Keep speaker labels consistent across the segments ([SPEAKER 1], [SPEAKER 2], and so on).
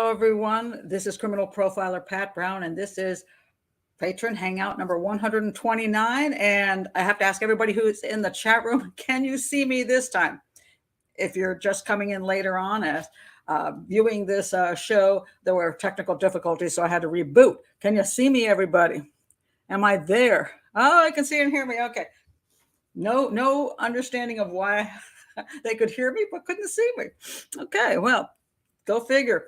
[SPEAKER 1] Hello, everyone. This is criminal profiler Pat Brown, and this is Patron Hangout number 129. And I have to ask everybody who's in the chat room, can you see me this time? If you're just coming in later on as viewing this show, there were technical difficulties, so I had to reboot. Can you see me, everybody? Am I there? Oh, I can see and hear me. Okay. No understanding of why they could hear me but couldn't see me. Okay, well, go figure.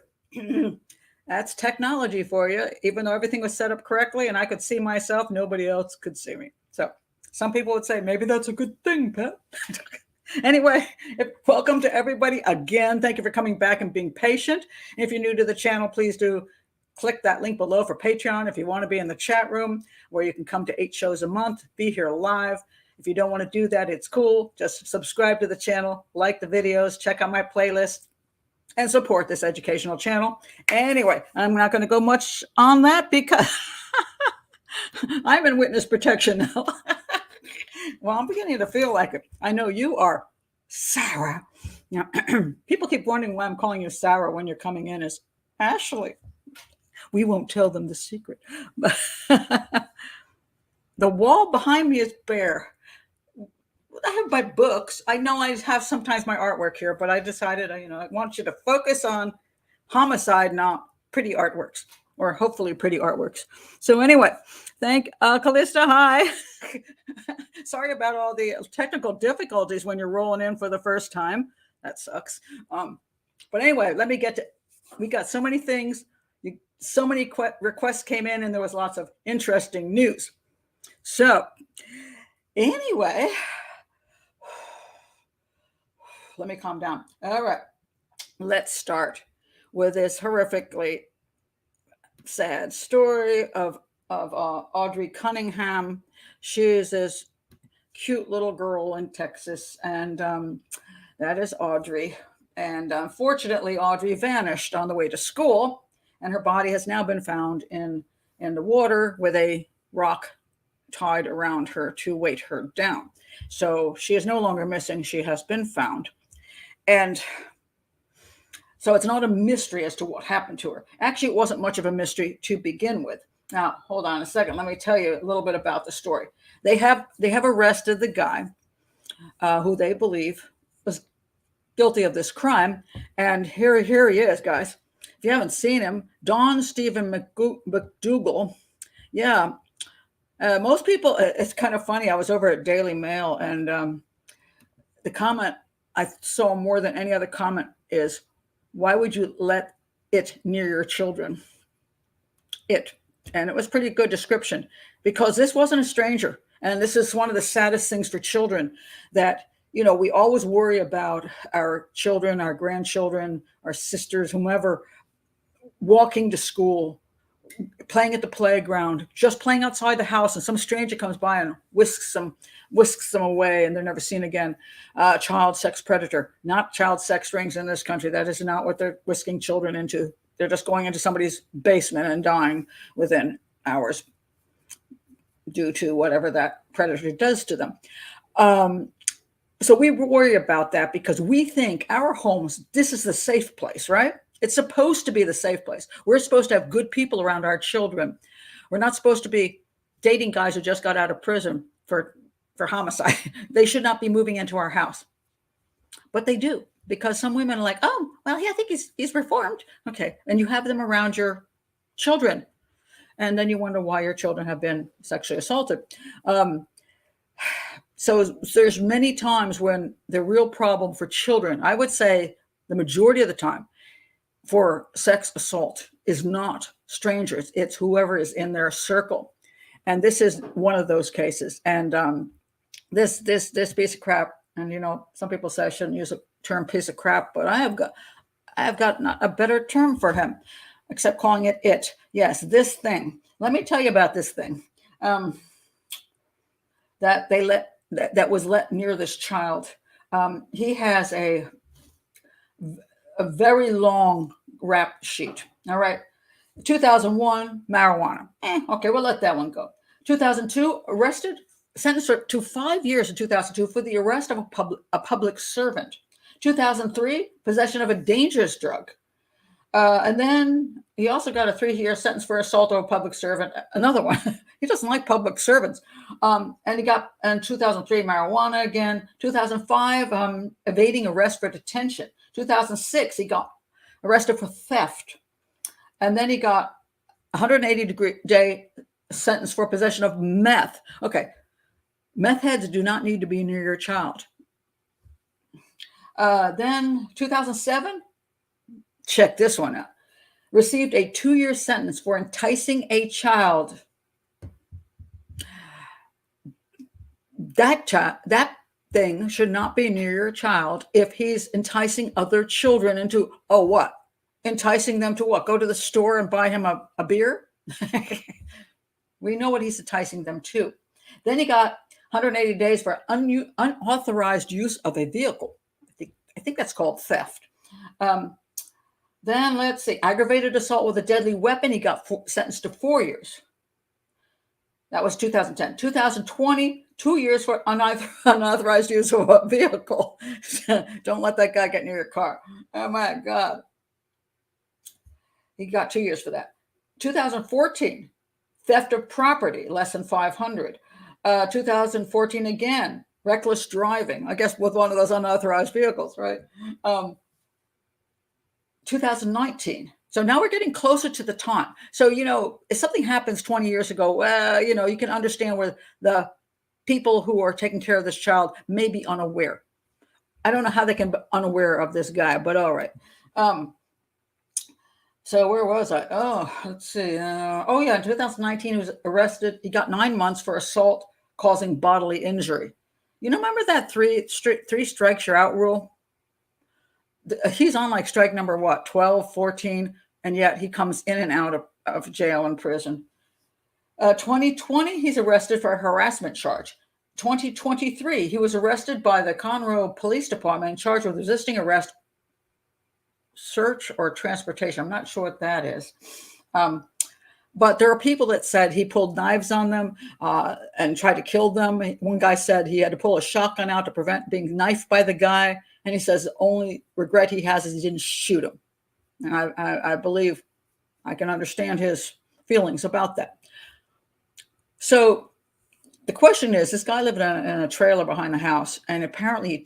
[SPEAKER 1] That's technology for you. Even though everything was set up correctly and I could see myself, nobody else could see me. So some people would say, maybe that's a good thing, Pat. Anyway, welcome to everybody again. Thank you for coming back and being patient. If you're new to the channel, please do click that link below for Patreon. If you want to be in the chat room where you can come to 8 shows a month, be here live. If you don't want to do that, it's cool. Just subscribe to the channel, like the videos, check out my playlist, and support this educational channel. Anyway, I'm not going to go much on that because I'm in witness protection now. Well, I'm beginning to feel like it. I know you are, Sarah. Now, people keep wondering why I'm calling you Sarah when you're coming in as Ashley. We won't tell them the secret. The wall behind me is bare. I have my books. I know I have sometimes my artwork here, but I decided, I want you to focus on homicide, not pretty artworks, or hopefully pretty artworks. So anyway, thank Callista. Hi. Sorry about all the technical difficulties when you're rolling in for the first time. That sucks. But anyway, let me get to, we got so many things. So many requests came in and there was lots of interesting news. So anyway, let me calm down. All right, let's start with this horrifically sad story of Audrey Cunningham. She's this cute little girl in Texas, and that is Audrey. And unfortunately, Audrey vanished on the way to school, and her body has now been found in the water with a rock tied around her to weight her down. So she is no longer missing. She has been found. And so it's not a mystery as to what happened to her. Actually, it wasn't much of a mystery to begin with. Now, hold on a second. Let me tell you a little bit about the story. They have arrested the guy who they believe was guilty of this crime. And here he is, guys. If you haven't seen him, Don Stephen McDougal. Yeah. Most people, it's kind of funny. I was over at Daily Mail, and the comment I saw more than any other comment is, why would you let it near your children? It. And it was pretty good description, because this wasn't a stranger. And this is one of the saddest things for children, that, we always worry about our children, our grandchildren, our sisters, whomever, walking to school, playing at the playground, just playing outside the house, and some stranger comes by and whisks them away, and they're never seen again. Child sex predator, not child sex rings in this country. That is not what they're whisking children into. They're just going into somebody's basement and dying within hours due to whatever that predator does to them. So we worry about that because we think our homes, this is the safe place, right? It's supposed to be the safe place. We're supposed to have good people around our children. We're not supposed to be dating guys who just got out of prison for homicide. They should not be moving into our house. But they do, because some women are like, oh, well, yeah, I think he's reformed. Okay. And you have them around your children. And then you wonder why your children have been sexually assaulted. So there's many times when the real problem for children, I would say the majority of the time, for sex assault is not strangers. It's whoever is in their circle. And this is one of those cases. And this piece of crap, and some people say I shouldn't use the term piece of crap, but I have got not a better term for him except calling it. Yes, this thing. Let me tell you about this thing that was let near this child. He has a very long rap sheet. All right. 2001, marijuana. Okay, we'll let that one go. 2002, arrested, sentenced to 5 years in 2002 for the arrest of a public servant. 2003, possession of a dangerous drug. And then he also got a 3-year sentence for assault of a public servant. Another one. He doesn't like public servants. And he got in 2003 marijuana again. 2005 evading arrest for detention. 2006 he got arrested for theft, and then he got 180-day sentence for possession of meth. Okay, meth heads do not need to be near your child. Then 2007. Check this one out. Received a 2-year sentence for enticing a child. That thing should not be near your child if he's enticing other children into, what? Enticing them to what? Go to the store and buy him a beer? We know what he's enticing them to. Then he got 180 days for unauthorized use of a vehicle. I think that's called theft. Then let's see, aggravated assault with a deadly weapon. He got sentenced to 4 years. That was 2010. 2020, 2 years for unauthorized use of a vehicle. Don't let that guy get near your car. Oh my God. He got 2 years for that. 2014, theft of property, less than 500. 2014 again, reckless driving, I guess with one of those unauthorized vehicles, right? 2019. So now we're getting closer to the time. So, if something happens 20 years ago, well, you can understand where the people who are taking care of this child may be unaware. I don't know how they can be unaware of this guy, but all right. So where was I? Oh, let's see. In 2019, he was arrested. He got 9 months for assault causing bodily injury. Remember that three strikes you're out rule? He's on like strike number 12, 14, and yet he comes in and out of jail and prison. 2020, he's arrested for a harassment charge. 2023, he was arrested by the Conroe Police Department and charged with resisting arrest, search, or transportation. I'm not sure what that is. But there are people that said he pulled knives on them and tried to kill them. One guy said he had to pull a shotgun out to prevent being knifed by the guy. And he says the only regret he has is he didn't shoot him. And I believe I can understand his feelings about that. So the question is, this guy lived in a trailer behind the house, and apparently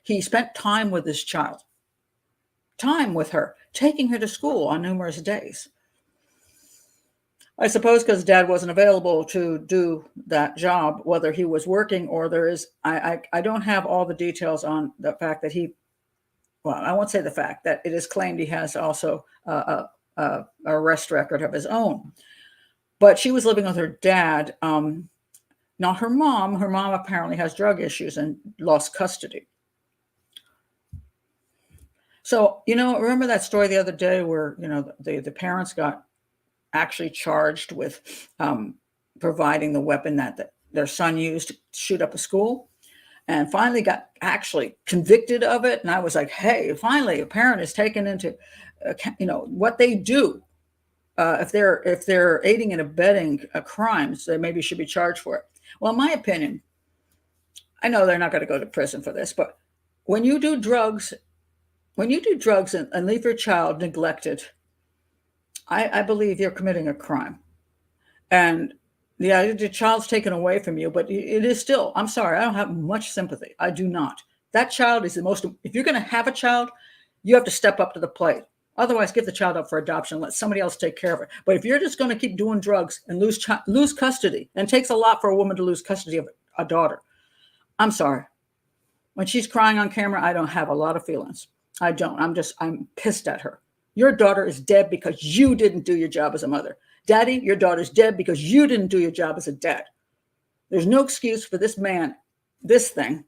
[SPEAKER 1] he spent time with this child, time with her, taking her to school on numerous days. I suppose because dad wasn't available to do that job, whether he was working or I don't have all the details on the fact that I won't say the fact that it is claimed he has also a arrest record of his own. But she was living with her dad, not her mom. Her mom apparently has drug issues and lost custody. So, remember that story the other day where, the parents got actually charged with providing the weapon that their son used to shoot up a school, and finally got actually convicted of it. And I was like, hey, finally a parent is taken into what they do. If they're aiding and abetting crimes, they maybe should be charged for it. Well, in my opinion, I know they're not going to go to prison for this, but when you do drugs and leave your child neglected, I believe you're committing a crime. And the child's taken away from you, but it is still, I'm sorry, I don't have much sympathy. I do not. That child is if you're going to have a child, you have to step up to the plate. Otherwise, give the child up for adoption. Let somebody else take care of it. But if you're just going to keep doing drugs and lose custody, and it takes a lot for a woman to lose custody of a daughter, I'm sorry. When she's crying on camera, I don't have a lot of feelings. I don't. I'm pissed at her. Your daughter is dead because you didn't do your job as a mother. Daddy, your daughter's dead because you didn't do your job as a dad. There's no excuse for this thing,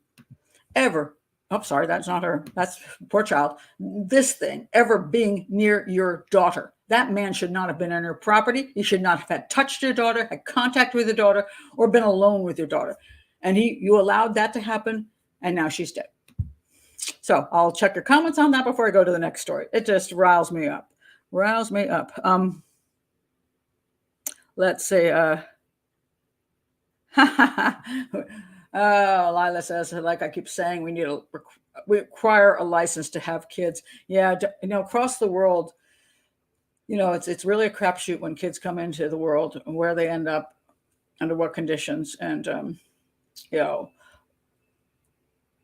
[SPEAKER 1] ever. Oh, sorry, that's not her. That's poor child. This thing ever being near your daughter. That man should not have been on your property. He should not have had touched your daughter, had contact with your daughter, or been alone with your daughter. And you allowed that to happen, and now she's dead. So I'll check your comments on that before I go to the next story. It just riles me up. Let's see. Lila says, like I keep saying, we require a license to have kids. Yeah, across the world, it's really a crapshoot when kids come into the world and where they end up, under what conditions. And,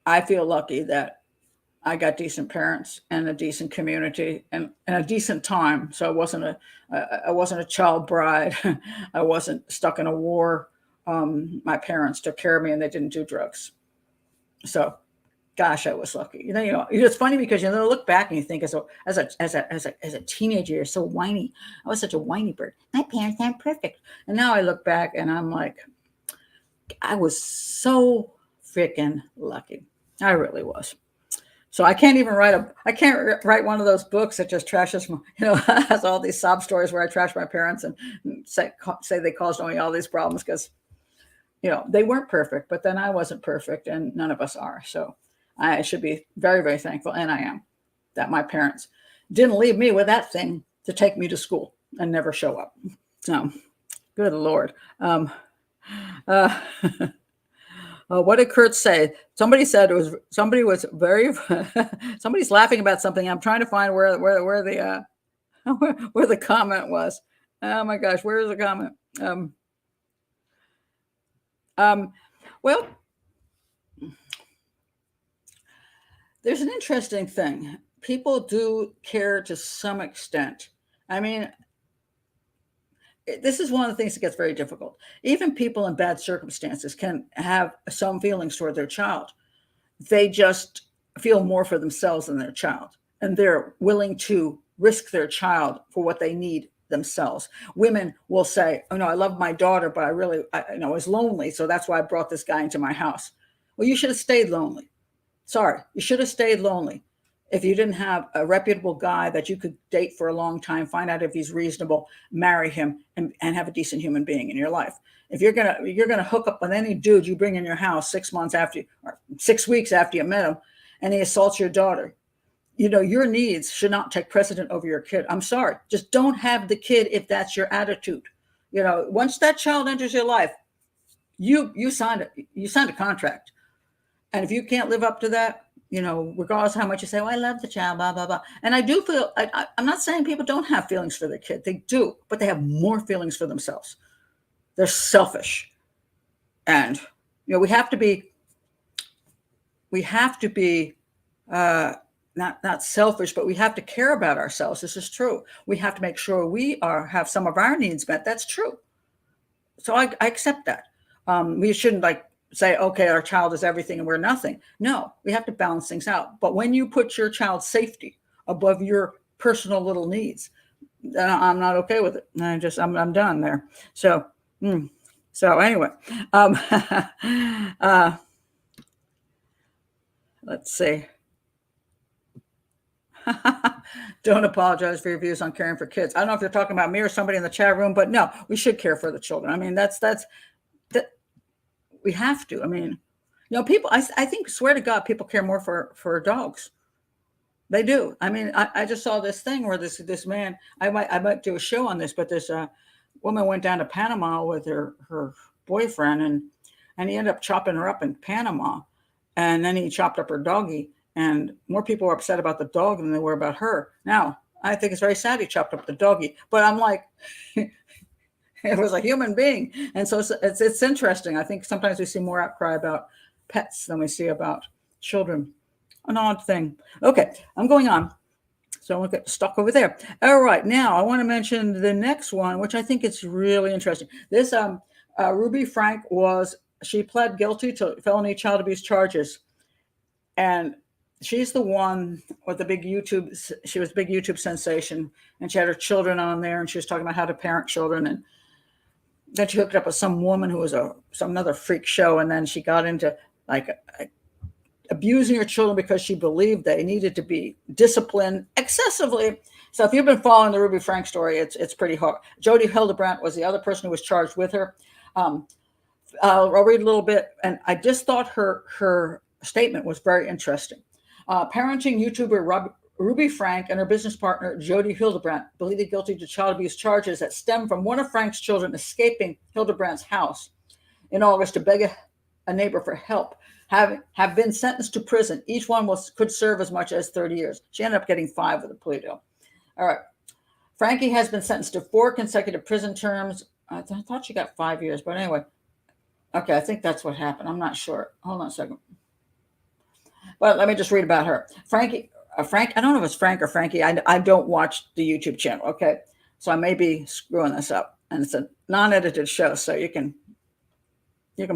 [SPEAKER 1] I feel lucky that I got decent parents and a decent community and a decent time. So I wasn't a child bride. I wasn't stuck in a war. My parents took care of me and they didn't do drugs. So, gosh, I was lucky. It's funny because look back and you think as a teenager, you're so whiny. I was such a whiny bird. My parents aren't perfect. And now I look back and I'm like, I was so freaking lucky. I really was. So I can't even write one of those books that just trashes, has all these sob stories where I trash my parents and say they caused only all these problems because, they weren't perfect, but then I wasn't perfect and none of us are. So I should be very, very thankful, and I am, that my parents didn't leave me with that thing to take me to school and never show up. So, good Lord. What did Kurt say? Somebody said somebody's laughing about something. I'm trying to find where the where the comment was. Oh my gosh, where is the comment? Well, there's an interesting thing. People do care to some extent. I mean, this is one of the things that gets very difficult. Even people in bad circumstances can have some feelings toward their child. They just feel more for themselves than their child, and they're willing to risk their child for what they need themselves. Women will say, "Oh no, I love my daughter, but I was lonely, so that's why I brought this guy into my house." Well, you should have stayed lonely. Sorry, you should have stayed lonely. If you didn't have a reputable guy that you could date for a long time, find out if he's reasonable, marry him, and have a decent human being in your life. If you're gonna hook up with any dude you bring in your house 6 months after or 6 weeks after you met him, and he assaults your daughter, your needs should not take precedent over your kid. I'm sorry, just don't have the kid if that's your attitude. Once that child enters your life, you signed it. You signed a contract, and if you can't live up to that, regardless of how much you say, "Well, I love the child," blah, blah, blah. And I do feel, I'm not saying people don't have feelings for their kid. They do, but they have more feelings for themselves. They're selfish. And, we have to be not selfish, but we have to care about ourselves. This is true. We have to make sure we have some of our needs met. That's true. So I accept that. We shouldn't say, okay, our child is everything and we're nothing. No, we have to balance things out. But when you put your child's safety above your personal little needs, then I'm not okay with it. I'm done there. So anyway, let's see. Don't apologize for your views on caring for kids. I don't know if you're talking about me or somebody in the chat room, but no, we should care for the children. I mean, that's we have to. I mean, people, I think, swear to God, people care more for dogs. They do. I mean, I just saw this thing where this man, I might do a show on this, but this woman went down to Panama with her boyfriend, and he ended up chopping her up in Panama, and then he chopped up her doggie, and more people were upset about the dog than they were about her. Now, I think it's very sad he chopped up the doggie, but I'm like, it was a human being. And so it's interesting. I think sometimes we see more outcry about pets than we see about children. An odd thing. Okay, I'm going on. So I won't get stuck over there. All right, now I want to mention the next one, which I think is really interesting. This Ruby Franke she pled guilty to felony child abuse charges. And she's the one with the big YouTube. She was a big YouTube sensation, and she had her children on there, and she was talking about how to parent children. And then she hooked up with some woman who was some other freak show, and then she got into abusing her children because she believed they needed to be disciplined excessively. So if you've been following the Ruby Franke story, it's pretty hard. Jodi Hildebrandt was the other person who was charged with her. I'll read a little bit, and I just thought her statement was very interesting. Parenting YouTuber Ruby Franke and her business partner, Jodi Hildebrandt, pleaded guilty to child abuse charges that stem from one of Franke's children escaping Hildebrandt's house in August to beg a neighbor for help, have been sentenced to prison. Each one could serve as much as 30 years. She ended up getting 5 with a plea deal. All right. Franke has been sentenced to 4 consecutive prison terms. I thought she got 5 years, but anyway. Okay, I think that's what happened. I'm not sure. Hold on a second. But let me just read about her. Franke, I don't know if it's Frank or Frankie. I don't watch the YouTube channel, okay? So I may be screwing this up. And it's a non-edited show, so you can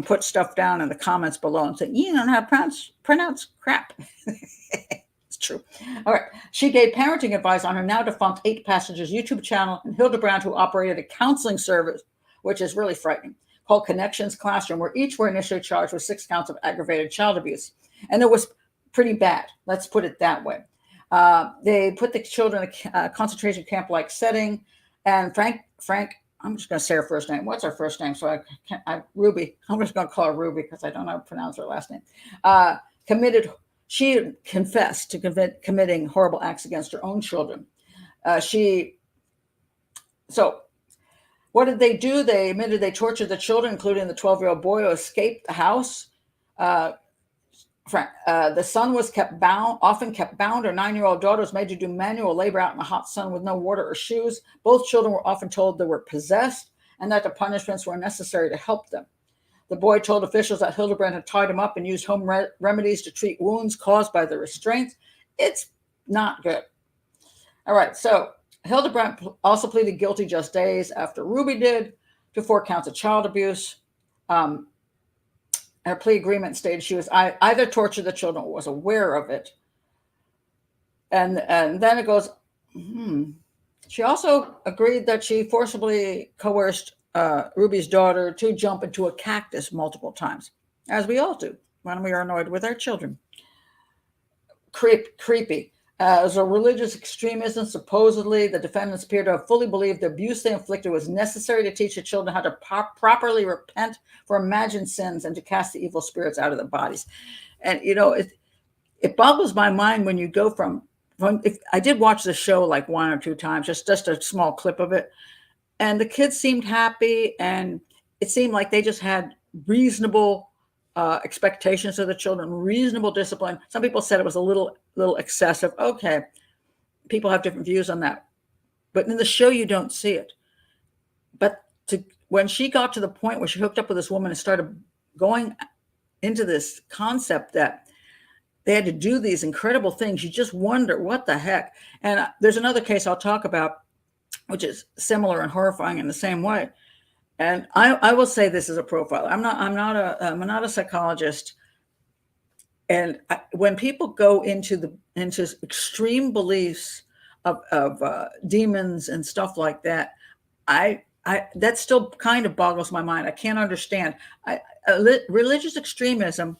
[SPEAKER 1] put stuff down in the comments below and say, you don't know how to pronounce crap. It's true. All right. She gave parenting advice on her now defunct 8 Passengers YouTube channel, and Hildebrand, who operated a counseling service, which is really frightening, called Connections Classroom, where each were initially charged with 6 counts of aggravated child abuse. And it was pretty bad. Let's put it that way. They put the children in a concentration camp-like setting. And Frank, I'm just going to say her first name. What's her first name? So Ruby. I'm just going to call her Ruby because I don't know how to pronounce her last name. She confessed to committing horrible acts against her own children. So what did they do? They admitted they tortured the children, including the 12-year-old boy who escaped the house. The son was often kept bound. Her 9-year-old daughter was made to do manual labor out in the hot sun with no water or shoes. Both children were often told they were possessed and that the punishments were necessary to help them. The boy told officials that Hildebrand had tied him up and used home remedies to treat wounds caused by the restraints. It's not good. All right, so Hildebrand also pleaded guilty just days after Ruby did to 4 counts of child abuse. Her plea agreement stated she was either tortured the children or was aware of it. And then it goes, She also agreed that she forcibly coerced Ruby's daughter to jump into a cactus multiple times, as we all do when we are annoyed with our children. Creepy. As a religious extremism, supposedly the defendants appear to have fully believed the abuse they inflicted was necessary to teach the children how to properly repent for imagined sins and to cast the evil spirits out of their bodies. And, it boggles my mind when you go from if I did watch the show like 1 or 2 times, just a small clip of it. And the kids seemed happy, and it seemed like they just had reasonable expectations of the children, reasonable discipline. Some people said it was a little excessive. Okay, people have different views on that, but in the show you don't see it. But when she got to the point where she hooked up with this woman and started going into this concept that they had to do these incredible things, you just wonder what the heck. And there's another case I'll talk about, which is similar and horrifying in the same way. And I will say this is a profile. I'm not a psychologist. And when people go into extreme beliefs of demons and stuff like that, that still kind of boggles my mind. I can't understand. Religious extremism.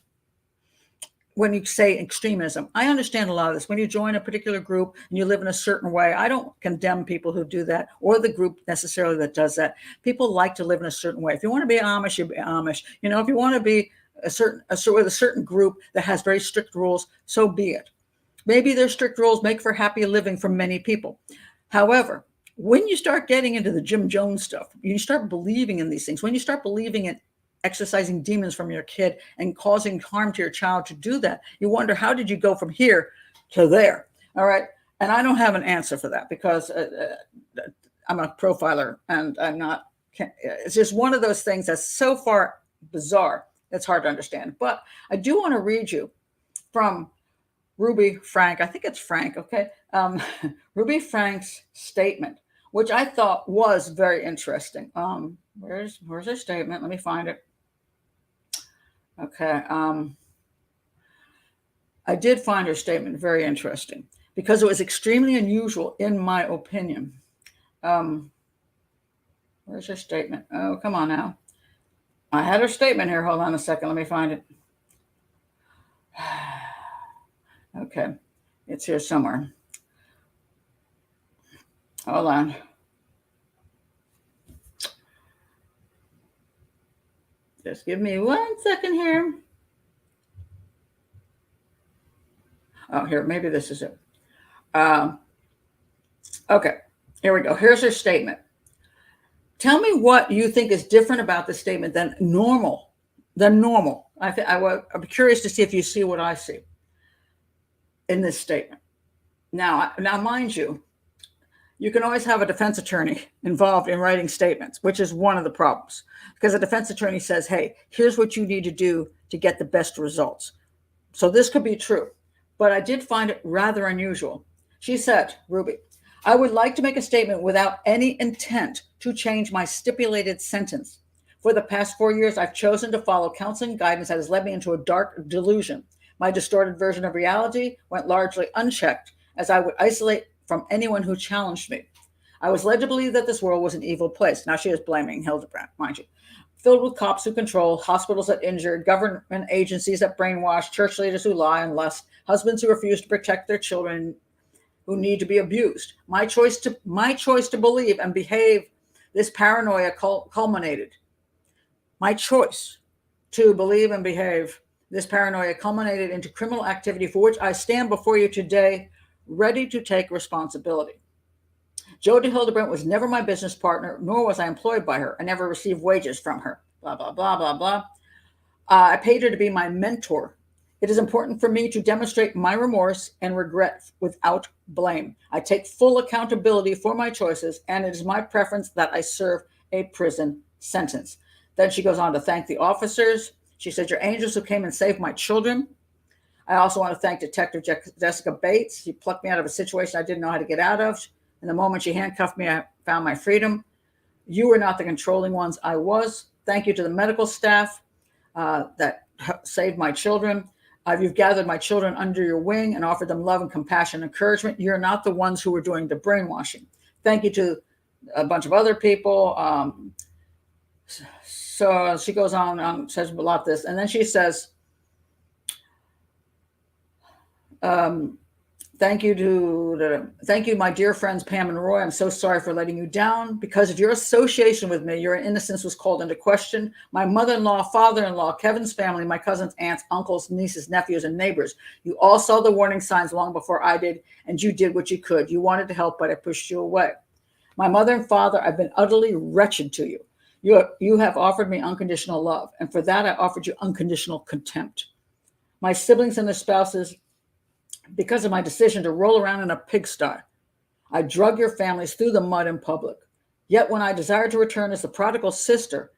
[SPEAKER 1] When you say extremism, I understand a lot of this. When you join a particular group and you live in a certain way, I don't condemn people who do that or the group necessarily that does that. People like to live in a certain way. If you want to be Amish, you be Amish. If you want to be with a certain group that has very strict rules, so be it. Maybe their strict rules make for happy living for many people. However, when you start getting into the Jim Jones stuff, you start believing in these things. When you start believing in exercising demons from your kid and causing harm to your child to do that, you wonder, how did you go from here to there? All right. And I don't have an answer for that because I'm a profiler and it's just one of those things that's so far bizarre, it's hard to understand. But I do want to read you from Ruby Frank. I think it's Frank. Okay. Ruby Frank's statement, which I thought was very interesting. Where's her statement? Let me find it. Okay. I did find her statement very interesting because it was extremely unusual, in my opinion. Where's her statement? Oh, come on now. I had her statement here. Hold on a second. Let me find it. Okay. It's here somewhere. Hold on. Just give me 1 second here. Oh, here, maybe this is it. Okay, here we go. Here's her statement. Tell me what you think is different about the statement than normal. I'm curious to see if you see what I see in this statement. Now, mind you, You can always have a defense attorney involved in writing statements, which is one of the problems. Because a defense attorney says, hey, here's what you need to do to get the best results. So this could be true, but I did find it rather unusual. She said, Ruby, I would like to make a statement without any intent to change my stipulated sentence. For the past 4 years, I've chosen to follow counseling guidance that has led me into a dark delusion. My distorted version of reality went largely unchecked, as I would isolate from anyone who challenged me. I was led to believe that this world was an evil place. Now she is blaming Hildebrand, mind you. Filled with cops who control, hospitals that injure, government agencies that brainwash, church leaders who lie and lust, husbands who refuse to protect their children who need to be abused. My choice to believe and behave this paranoia culminated. My choice to believe and behave this paranoia culminated into criminal activity for which I stand before you today, ready to take responsibility. Jodi Hildebrandt was never my business partner, nor was I employed by her. I never received wages from her. Blah, blah, blah, blah, blah. I paid her to be my mentor. It is important for me to demonstrate my remorse and regret without blame. I take full accountability for my choices, and it is my preference that I serve a prison sentence. Then she goes on to thank the officers. She said, you're angels who came and saved my children. I also want to thank Detective Jessica Bates. She plucked me out of a situation I didn't know how to get out of. And the moment she handcuffed me, I found my freedom. You were not the controlling ones. I was. Thank you to the medical staff that saved my children. You've gathered my children under your wing and offered them love and compassion and encouragement. You're not the ones who were doing the brainwashing. Thank you to a bunch of other people. So she goes on, says a lot of this. And then she says, thank you, my dear friends, Pam and Roy. I'm so sorry for letting you down. Because of your association with me, your innocence was called into question. My mother-in-law, father-in-law, Kevin's family, my cousins, aunts, uncles, nieces, nephews, and neighbors. You all saw the warning signs long before I did, and you did what you could. You wanted to help, but I pushed you away. My mother and father, I've been utterly wretched to you. You have offered me unconditional love, and for that I offered you unconditional contempt. My siblings and their spouses, because of my decision to roll around in a pigsty, I drug your families through the mud in public. Yet when I desired to return as the prodigal sister,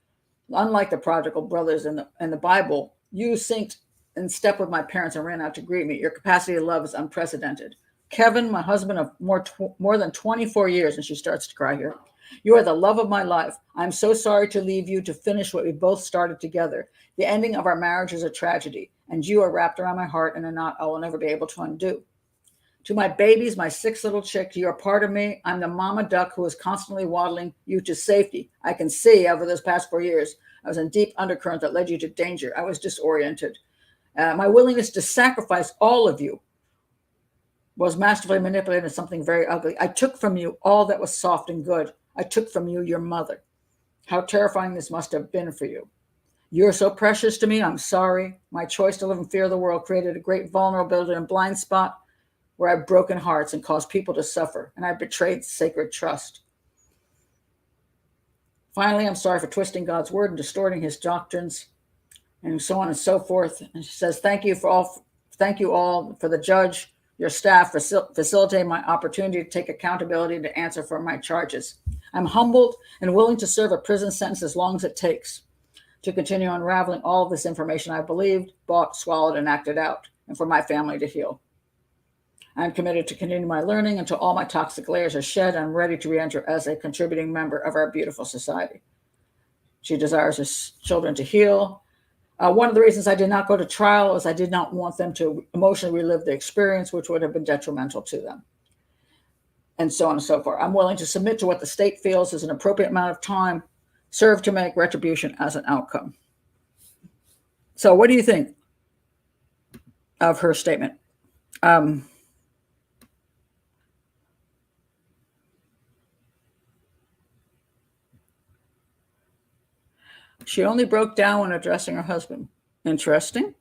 [SPEAKER 1] unlike the prodigal brothers in the Bible, you synced in step with my parents and ran out to greet me. Your capacity to love is unprecedented. Kevin, my husband of more than 24 years, and she starts to cry here. You are the love of my life. I'm so sorry to leave you to finish what we both started together. The ending of our marriage is a tragedy, and you are wrapped around my heart in a knot I will never be able to undo. To my babies, my 6 little chicks, you are part of me. I'm the mama duck who is constantly waddling you to safety. I can see over this past 4 years, I was in deep undercurrent that led you to danger. I was disoriented. My willingness to sacrifice all of you was masterfully manipulated into something very ugly. I took from you all that was soft and good. I took from you your mother. How terrifying this must have been for you. You're so precious to me. I'm sorry. My choice to live in fear of the world created a great vulnerability and blind spot where I've broken hearts and caused people to suffer, and I betrayed sacred trust. Finally, I'm sorry for twisting God's word and distorting his doctrines, and so on and so forth. And she says, thank you all for the judge, your staff, facilitating my opportunity to take accountability and to answer for my charges. I'm humbled and willing to serve a prison sentence as long as it takes to continue unraveling all of this information I believed, bought, swallowed, and acted out, and for my family to heal. I'm committed to continue my learning until all my toxic layers are shed. I'm ready to re-enter as a contributing member of our beautiful society. She desires her children to heal. One of the reasons I did not go to trial is I did not want them to emotionally relive the experience, which would have been detrimental to them, and so on and so forth. I'm willing to submit to what the state feels is an appropriate amount of time served to make retribution as an outcome. So what do you think of her statement? She only broke down when addressing her husband. Interesting.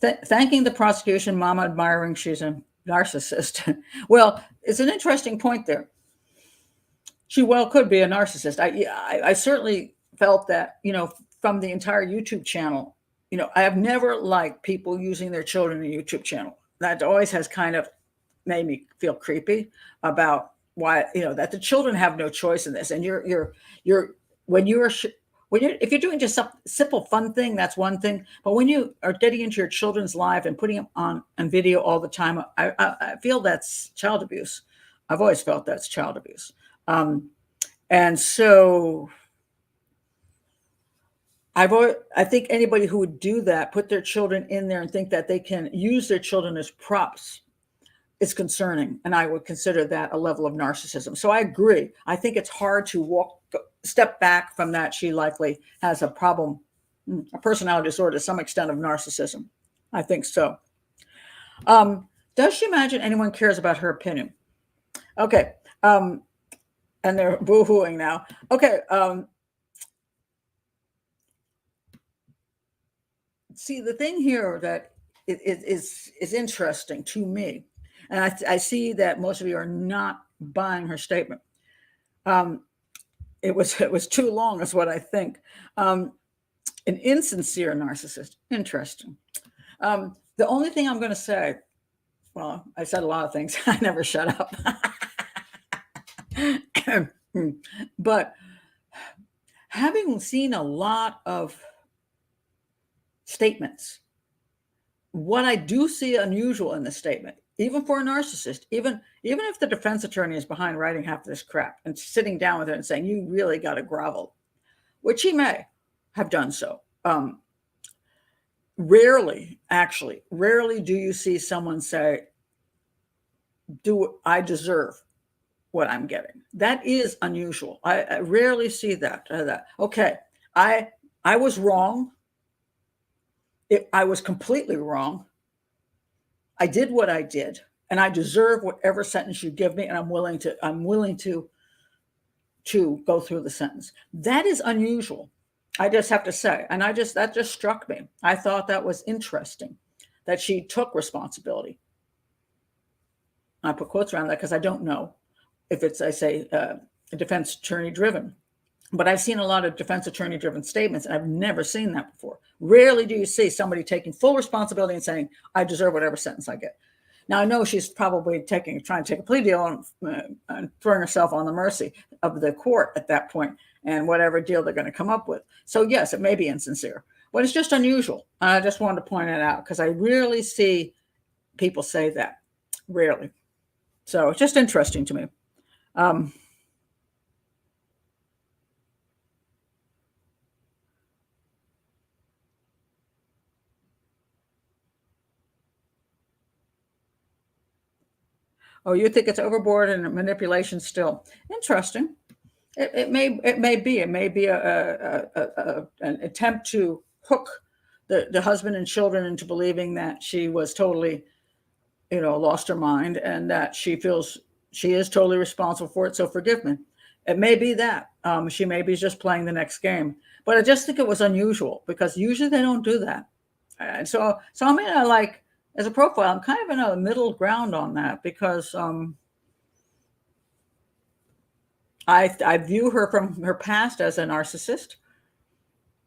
[SPEAKER 1] Thanking the prosecution, mama admiring she's a narcissist. Well, it's an interesting point there. She well could be a narcissist. I certainly felt that, from the entire YouTube channel, I have never liked people using their children in a YouTube channel. That always has kind of made me feel creepy about why, that the children have no choice in this. And when you're if you're doing just some simple fun thing, that's one thing. But when you are getting into your children's life and putting them on video all the time, I feel that's child abuse. I've always felt that's child abuse. And so I think anybody who would do that, put their children in there and think that they can use their children as props, is concerning. And I would consider that a level of narcissism. So I agree. I think it's hard to step back from that. She likely has a problem, a personality disorder to some extent of narcissism. I think so. Does she imagine anyone cares about her opinion? Okay. And they're boo-hooing now. Okay. See, the thing here that is interesting to me, and I see that most of you are not buying her statement. It was too long, is what I think. An insincere narcissist. Interesting. The only thing I'm going to say, well, I said a lot of things. I never shut up. But having seen a lot of statements, what I do see unusual in this statement, even for a narcissist, even if the defense attorney is behind writing half this crap and sitting down with her and saying, you really got to grovel, which he may have done so. Rarely do you see someone say, I deserve what I'm getting. That is unusual. I rarely see that. Okay, I was wrong. I was completely wrong. I did what I did, and I deserve whatever sentence you give me, and I'm willing to go through the sentence. That is unusual. I just have to say, and that just struck me. I thought that was interesting that she took responsibility. I put quotes around that because I don't know if it's, I say, a defense attorney driven. But I've seen a lot of defense attorney driven statements, and I've never seen that before. Rarely do you see somebody taking full responsibility and saying, I deserve whatever sentence I get. Now, I know she's probably trying to take a plea deal and throwing herself on the mercy of the court at that point and whatever deal they're going to come up with. So, yes, it may be insincere, but it's just unusual. I just wanted to point it out because I rarely see people say that. Rarely. So it's just interesting to me. Oh, you think it's overboard and manipulation still? Interesting. It may be an attempt to hook the husband and children into believing that she was totally, lost her mind and that she feels she is totally responsible for it. So forgive me. It may be that she may be just playing the next game, but I just think it was unusual because usually they don't do that. And so I'm in as a profile, I'm kind of in a middle ground on that because I view her from her past as a narcissist,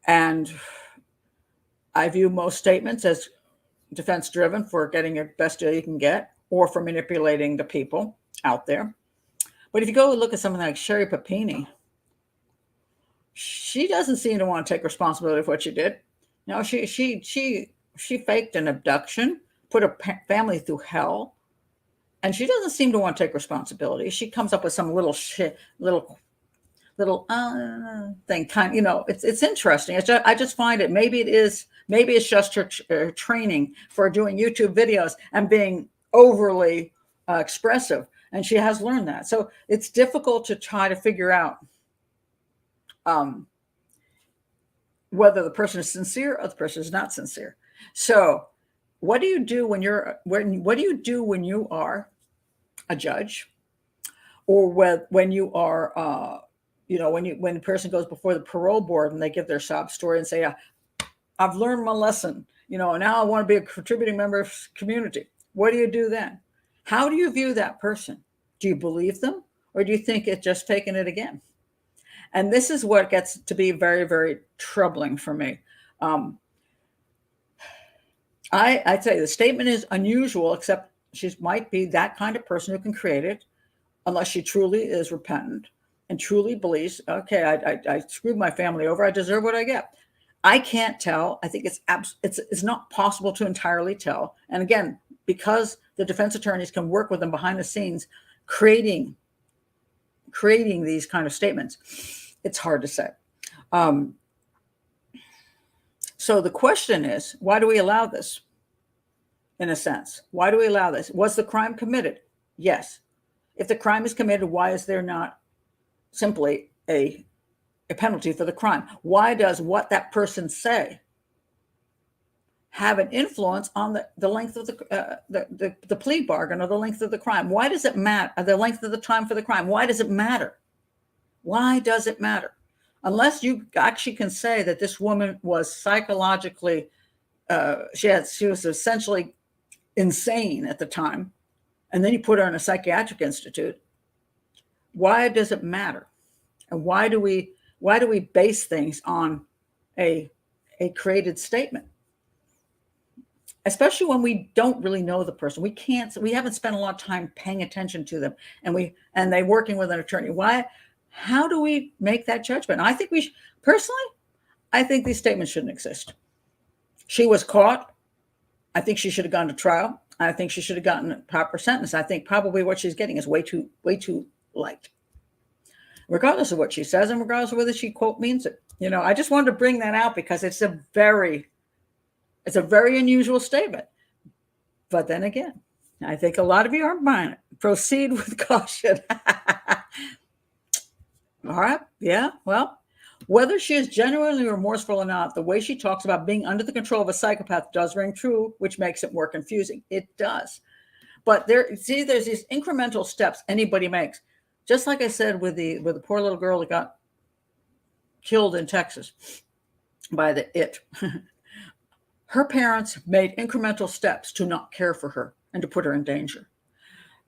[SPEAKER 1] and I view most statements as defense driven for getting your best deal you can get or for manipulating the people out there. But if you go look at someone like Sherry Papini, she doesn't seem to want to take responsibility for what she did. No, she faked an abduction, put her family through hell, and she doesn't seem to want to take responsibility. She comes up with some little thing, kind. It's interesting. I just find it. Maybe it's just her training for doing YouTube videos and being overly expressive, and she has learned that. So it's difficult to try to figure out whether the person is sincere or the person is not sincere. So what do you do when you are a judge, or when you are when a person goes before the parole board and they give their sob story and say, I've learned my lesson, now I want to be a contributing member of the community. What do you do then? How do you view that person? Do you believe them, or do you think it's just taking it again? And this is what gets to be very, very troubling for me. I'd say the statement is unusual, except she might be that kind of person who can create it. unless she truly is repentant and truly believes, okay, I screwed my family over. I deserve what I get. I can't tell. I think it's not possible to entirely tell. And again, because the defense attorneys can work with them behind the scenes, creating these kind of statements, it's hard to say. So the question is, why do we allow this? In a sense, why do we allow this? Was the crime committed? Yes. If the crime is committed, why is there not simply a penalty for the crime? Why does what that person say have an influence on the length of the plea bargain or the length of the crime? Why does it matter? The length of the time for the crime? Why does it matter? Why does it matter? Unless you actually can say that this woman was psychologically, she was essentially insane at the time, and then you put her in a psychiatric institute. Why does it matter? And why do we base things on a created statement? Especially when we don't really know the person. We haven't spent a lot of time paying attention to them, and they're working with an attorney. How do we make that judgment? I think personally, I think these statements shouldn't exist. She was caught. I think she should have gone to trial. I think she should have gotten a proper sentence. I think probably what she's getting is way too light, regardless of what she says and regardless of whether she quote means it. I just wanted to bring that out because it's a very unusual statement. But then again, I think a lot of you aren't buying it. Proceed with caution. All right. Yeah. Well, whether she is genuinely remorseful or not, the way she talks about being under the control of a psychopath does ring true, which makes it more confusing. It does. But there's these incremental steps anybody makes. Just like I said with the poor little girl that got killed in Texas by her parents made incremental steps to not care for her and to put her in danger.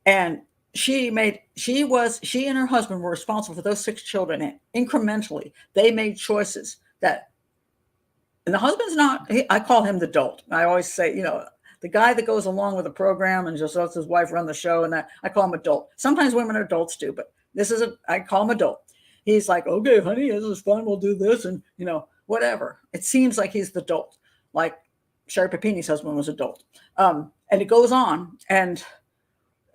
[SPEAKER 1] And she and her husband were responsible for those 6 children, and incrementally they made choices and the husband's I call him the dolt. I always say, the guy that goes along with the program and just lets his wife run the show, and that I call him a dolt. Sometimes women are dolts too, but I call him a dolt. He's like, okay, honey, this is fun. We'll do this. And whatever. It seems like he's the dolt, like Sherry Papini's husband was a dolt. And it goes on, and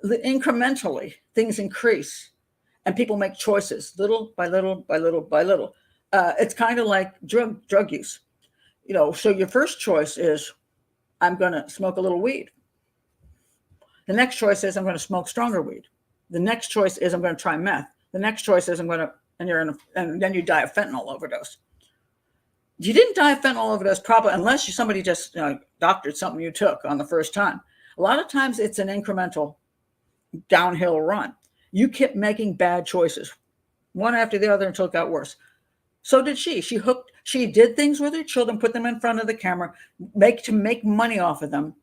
[SPEAKER 1] incrementally things increase and people make choices little by little by little by little. It's kind of like drug use. So your first choice is, I'm going to smoke a little weed. The next choice is, I'm going to smoke stronger weed. The next choice is, I'm going to try meth. The next choice is, and then you die of fentanyl overdose. You didn't die of fentanyl overdose probably unless somebody just doctored something you took on the first time. A lot of times it's an incremental downhill run. You kept making bad choices, one after the other, until it got worse. So did she. She did things with her children, put them in front of the camera, to make money off of them,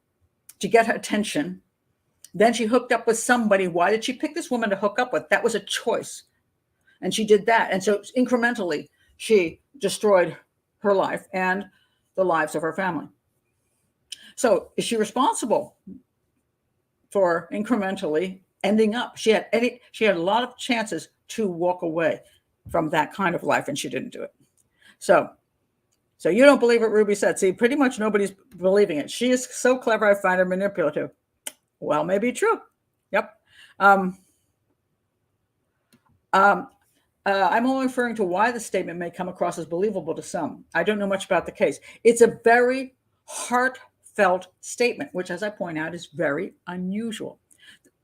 [SPEAKER 1] to get her attention. Then she hooked up with somebody. Why did she pick this woman to hook up with? That was a choice. And she did that. And so incrementally, she destroyed her life and the lives of her family. So is she responsible for incrementally ending up? She had a lot of chances to walk away from that kind of life, and she didn't do it. So you don't believe what Ruby said. See, pretty much nobody's believing it. She is so clever, I find her manipulative. Well, maybe true. Yep. I'm only referring to why the statement may come across as believable to some. I don't know much about the case. It's a very heartfelt statement, which, as I point out, is very unusual.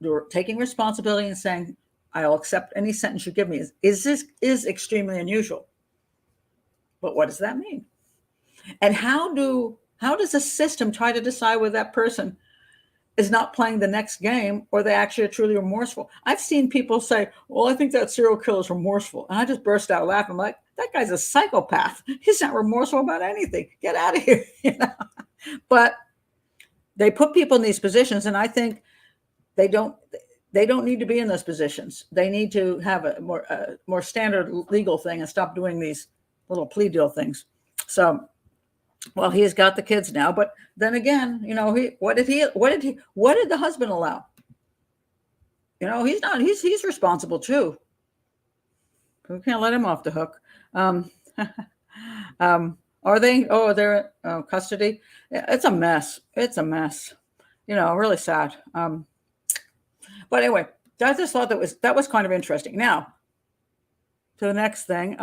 [SPEAKER 1] You're taking responsibility and saying, I'll accept any sentence you give me is extremely unusual. But what does that mean? And how does the system try to decide whether that person is not playing the next game or they actually are truly remorseful? I've seen people say, well, I think that serial killer is remorseful. And I just burst out laughing. I'm like, that guy's a psychopath. He's not remorseful about anything. Get out of here. But they put people in these positions, and I think they don't need to be in those positions. They need to have a more standard legal thing and stop doing these little plea deal things. So, well, he's got the kids now, but then again, what did the husband allow? he's responsible too. We can't let him off the hook. Are they? Oh, they're custody. It's a mess. It's a mess. Really sad. But anyway, I just thought that was kind of interesting. Now, to the next thing.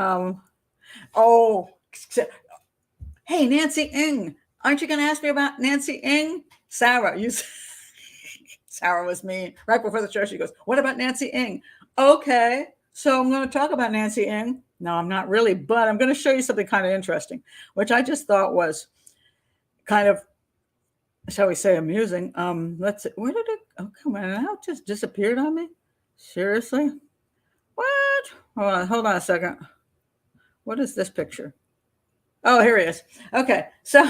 [SPEAKER 1] Oh, hey, Nancy Ng. Aren't you going to ask me about Nancy Ng? Sarah, Sarah was mean. Right before the show, she goes, what about Nancy Ng? Okay, so I'm going to talk about Nancy Ng. No, I'm not really, but I'm going to show you something kind of interesting, which I just thought was kind of, shall we say, amusing. Let's see. Where did it? Oh, come on. Now it just disappeared on me. Seriously? What? Hold on a second. What is this picture? Oh, here he is. Okay. So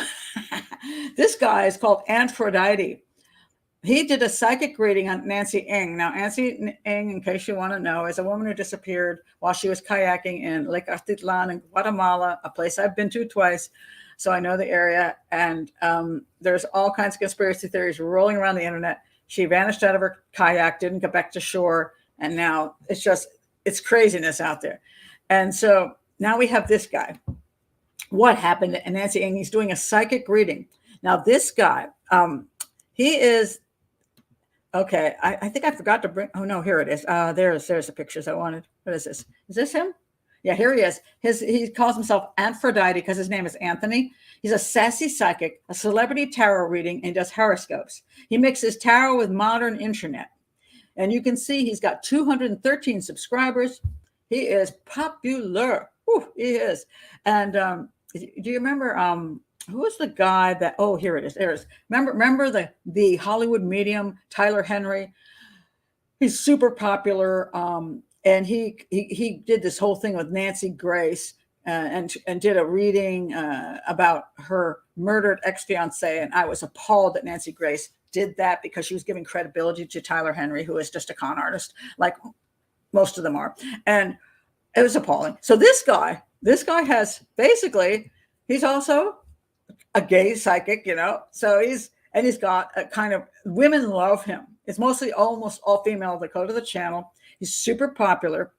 [SPEAKER 1] this guy is called Aphrodite. He did a psychic reading on Nancy Ng. Now, Nancy Ng, in case you want to know, is a woman who disappeared while she was kayaking in Lake Atitlan in Guatemala, a place I've been to twice. So I know the area. And there's all kinds of conspiracy theories rolling around the internet. She vanished out of her kayak, didn't get back to shore. And now it's craziness out there. And so now we have this guy. What happened to Nancy Ng? He's doing a psychic reading. Now, this guy, he is, okay, I think I forgot to bring, oh no, here it is. There's the pictures I wanted. What is this? Is this him? Yeah, here he is. He calls himself Aphrodite because his name is Anthony. He's a sassy psychic, a celebrity tarot reading, and does horoscopes. He mixes tarot with modern internet. And you can see he's got 213 subscribers. He is popular. Ooh, he is. And do you remember who was the guy that? Oh, here it is. There it is. Remember the Hollywood medium Tyler Henry? He's super popular. And he did this whole thing with Nancy Grace and did a reading about her murdered ex-fiance. And I was appalled that Nancy Grace did that because she was giving credibility to Tyler Henry, who is just a con artist, like most of them are. And it was appalling. So this guy has basically, he's also a gay psychic, so he's got a kind of, women love him. It's mostly almost all female that go to the channel. He's super popular.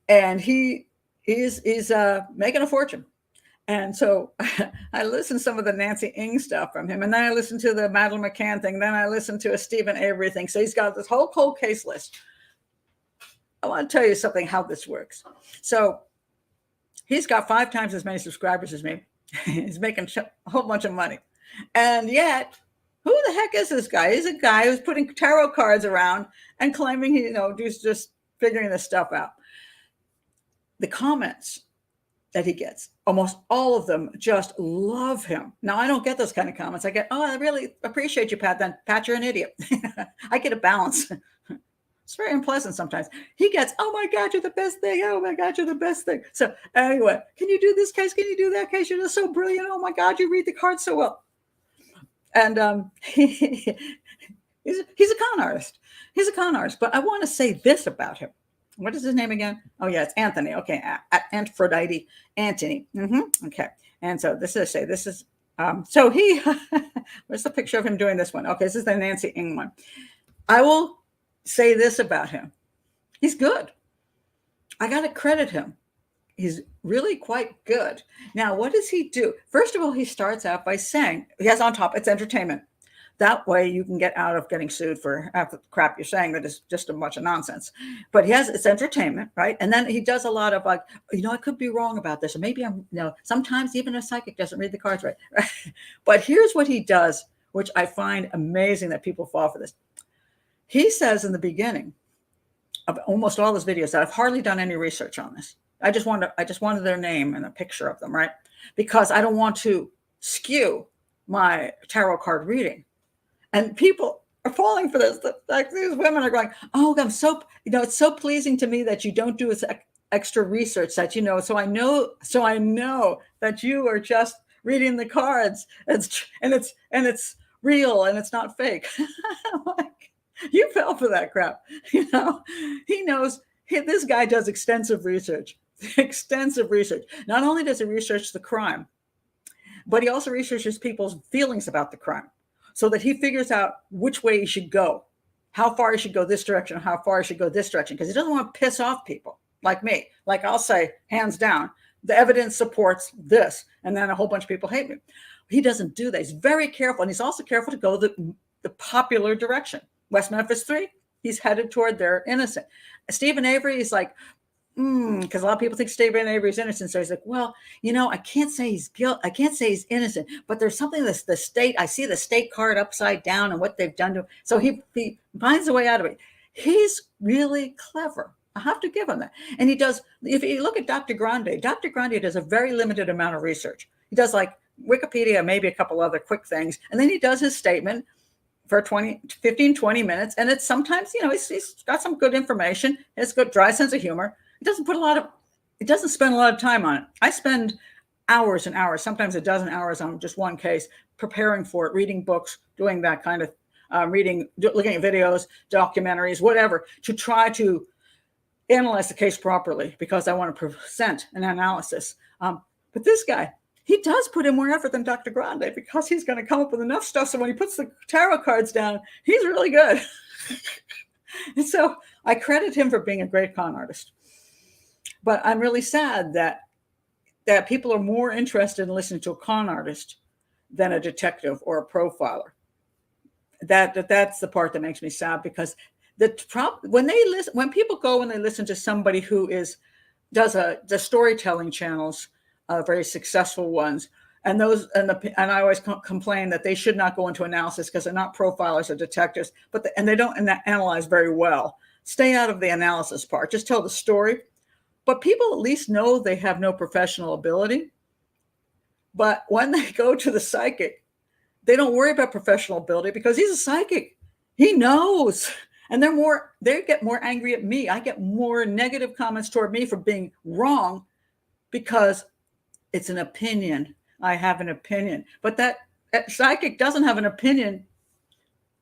[SPEAKER 1] And he's making a fortune. And so I listened to some of the Nancy Ng stuff from him. And then I listened to the Madeleine McCann thing. Then I listened to a Stephen Avery thing. So he's got this whole cold case list. I want to tell you something, how this works. So he's got 5 times as many subscribers as me. He's making a whole bunch of money. And yet, who the heck is this guy? He's a guy who's putting tarot cards around and claiming he's just figuring this stuff out. The comments that he gets, almost all of them just love him. Now, I don't get those kind of comments. I get, oh, I really appreciate you, Pat. Then, Pat, you're an idiot. I get a balance. It's very unpleasant sometimes. He gets, oh my God, you're the best thing. Oh my God, you're the best thing. So anyway, can you do this case? Can you do that case? You're just so brilliant. Oh my God, you read the cards so well. And he's a con artist. He's a con artist. But I want to say this about him. What is his name again? Oh yeah, it's Anthony. Okay, Aphrodite, Anthony. Okay. And so this is so he. Where's the picture of him doing this one? Okay, this is the Nancy Ng one. I will say this about him. He's good. I got to credit him. He's really quite good. Now, what does he do? First of all, he starts out by saying, he has on top, it's entertainment. That way you can get out of getting sued for half the crap you're saying that is just a bunch of nonsense. But it's entertainment, right? And then he does a lot of like, I could be wrong about this. Or maybe sometimes even a psychic doesn't read the cards right. But here's what he does, which I find amazing that people fall for this. He says in the beginning of almost all his videos that I've hardly done any research on this. I just wanted their name and a picture of them, right? Because I don't want to skew my tarot card reading. And people are falling for this. Like these women are going, oh, I'm so, it's so pleasing to me that you don't do this extra research that, so I know that you are just reading the cards. It's real and it's not fake. Like, you fell for that crap. He knows this guy does extensive research. Not only does he research the crime, but he also researches people's feelings about the crime so that he figures out which way he should go. how far he should go this direction, or how far he should go this direction, because he doesn't want to piss off people like me. Like I'll say, hands down, the evidence supports this, and then a whole bunch of people hate me. He doesn't do that. He's very careful, and he's also careful to go the popular direction. West Memphis 3, he's headed toward they're innocent. Stephen Avery is like, because a lot of people think Stephen Avery is innocent. So he's like, well, I can't say he's guilty. I can't say he's innocent, but there's something that's the state. I see the state card upside down and what they've done to him. So he finds a way out of it. He's really clever. I have to give him that. And he does, if you look at Dr. Grande does a very limited amount of research. He does like Wikipedia, maybe a couple other quick things. And then he does his statement for 15, 20 minutes. And it's sometimes, he's got some good information. He has a good dry sense of humor. It doesn't spend a lot of time on it. I spend hours and hours, sometimes a dozen hours on just one case, preparing for it, reading books, doing that kind of looking at videos, documentaries, whatever, to try to analyze the case properly, because I want to present an analysis. But this guy, he does put in more effort than Dr. Grande, because he's going to come up with enough stuff. So when he puts the tarot cards down, he's really good. And so I credit him for being a great con artist. But I'm really sad that people are more interested in listening to a con artist than a detective or a profiler. That's the part that makes me sad, because when people go and they listen to somebody who does the storytelling channels, very successful ones, and I always complain that they should not go into analysis because they're not profilers or detectives, and they don't analyze very well. Stay out of the analysis part. Just tell the story. But people at least know they have no professional ability. But when they go to the psychic, they don't worry about professional ability, because he's a psychic. He knows. And they get more angry at me. I get more negative comments toward me for being wrong, because it's an opinion. I have an opinion. But that psychic doesn't have an opinion.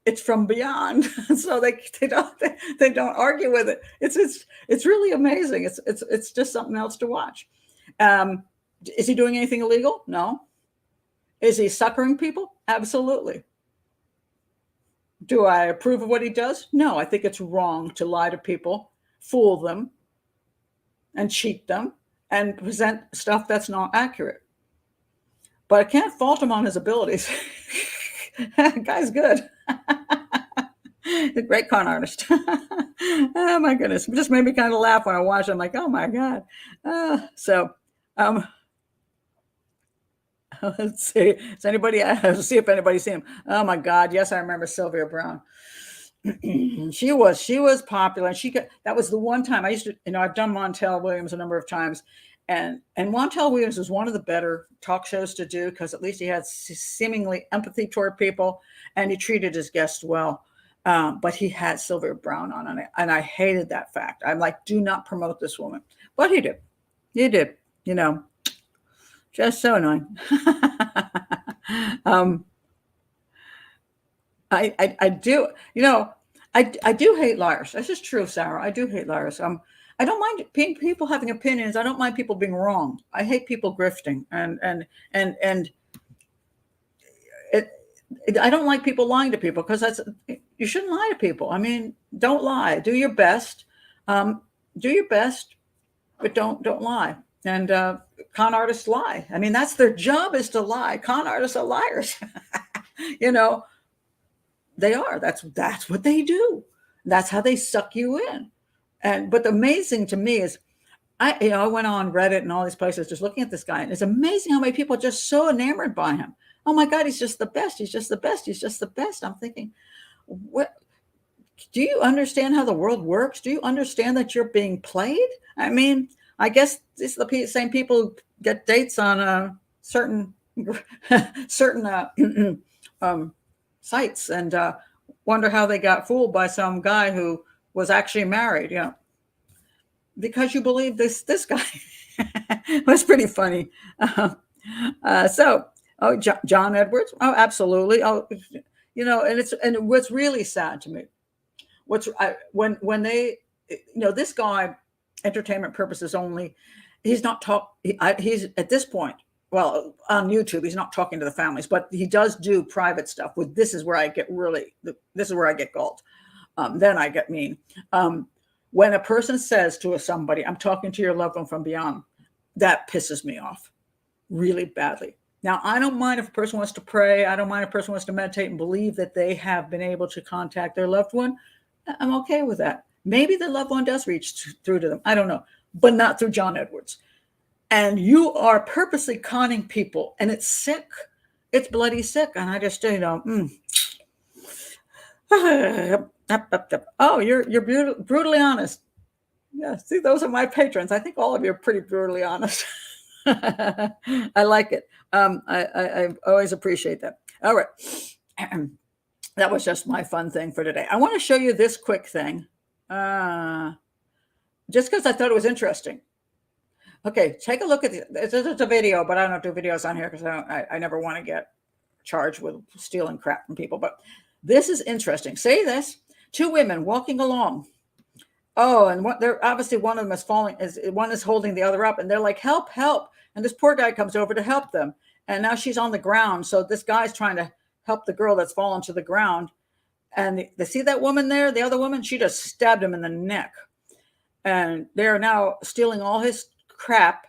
[SPEAKER 1] It's from beyond. So they don't argue with it. It's really amazing. It's just something else to watch. Is he doing anything illegal? No. Is he suckering people? Absolutely. Do I approve of what he does? No, I think it's wrong to lie to people, fool them, and cheat them, and present stuff that's not accurate. But I can't fault him on his abilities. Guy's good. A great con artist. Oh my goodness. It just made me kind of laugh when I watched it. I'm like, oh my God. Let's see. See if anybody's seen him. Oh my God. Yes, I remember Sylvia Brown. She was popular. That was the one time I used to, I've done Montel Williams a number of times. And Montel Williams was one of the better talk shows to do, because at least he had seemingly empathy toward people, and he treated his guests well. But he had Sylvia Brown on, and I hated that fact. I'm like, do not promote this woman. But he did. He did. Just so annoying. I do. I do hate liars. That's just true, Sarah. I do hate liars. I don't mind people having opinions. I don't mind people being wrong. I hate people grifting, and I don't like people lying to people, because you shouldn't lie to people. I mean, don't lie. Do your best. Do your best, but don't lie. And con artists lie. I mean, that's their job, is to lie. Con artists are liars. They are. That's what they do. That's how they suck you in. But the amazing to me is, I went on Reddit and all these places just looking at this guy, and it's amazing how many people are just so enamored by him. Oh my God, he's just the best. He's just the best. He's just the best. I'm thinking, what? Do you understand how the world works? Do you understand that you're being played? I mean, I guess these are the same people who get dates on certain sites and wonder how they got fooled by some guy who was actually married, because you believe this guy. It was pretty funny. John Edwards. Oh, absolutely. Oh, and what's really sad to me, when they, this guy, entertainment purposes only, he's at this point, well, on YouTube, he's not talking to the families, but he does do private stuff. This is where I get galled. then I get mean. When a person says to somebody, I'm talking to your loved one from beyond, that pisses me off really badly. Now, I don't mind if a person wants to pray. I don't mind if a person wants to meditate and believe that they have been able to contact their loved one. I'm okay with that. Maybe the loved one does reach through to them. I don't know, but not through John Edwards. And you are purposely conning people, and it's sick. It's bloody sick. And I just, Oh, you're brutally honest. Yeah, see, those are my patrons. I think all of you are pretty brutally honest. I like it. I always appreciate that. All right. That was just my fun thing for today. I want to show you this quick thing. Just because I thought it was interesting. Okay, take a look at this. It's a video, but I don't do videos on here because I never want to get charged with stealing crap from people. But this is interesting. Say this: 2 women walking along. Oh, and they're obviously one of them is falling. One is holding the other up, and they're like, "Help, help!" And this poor guy comes over to help them, and now she's on the ground. So this guy's trying to help the girl that's fallen to the ground, and they see that woman there, the other woman. She just stabbed him in the neck, and they are now stealing all his crap.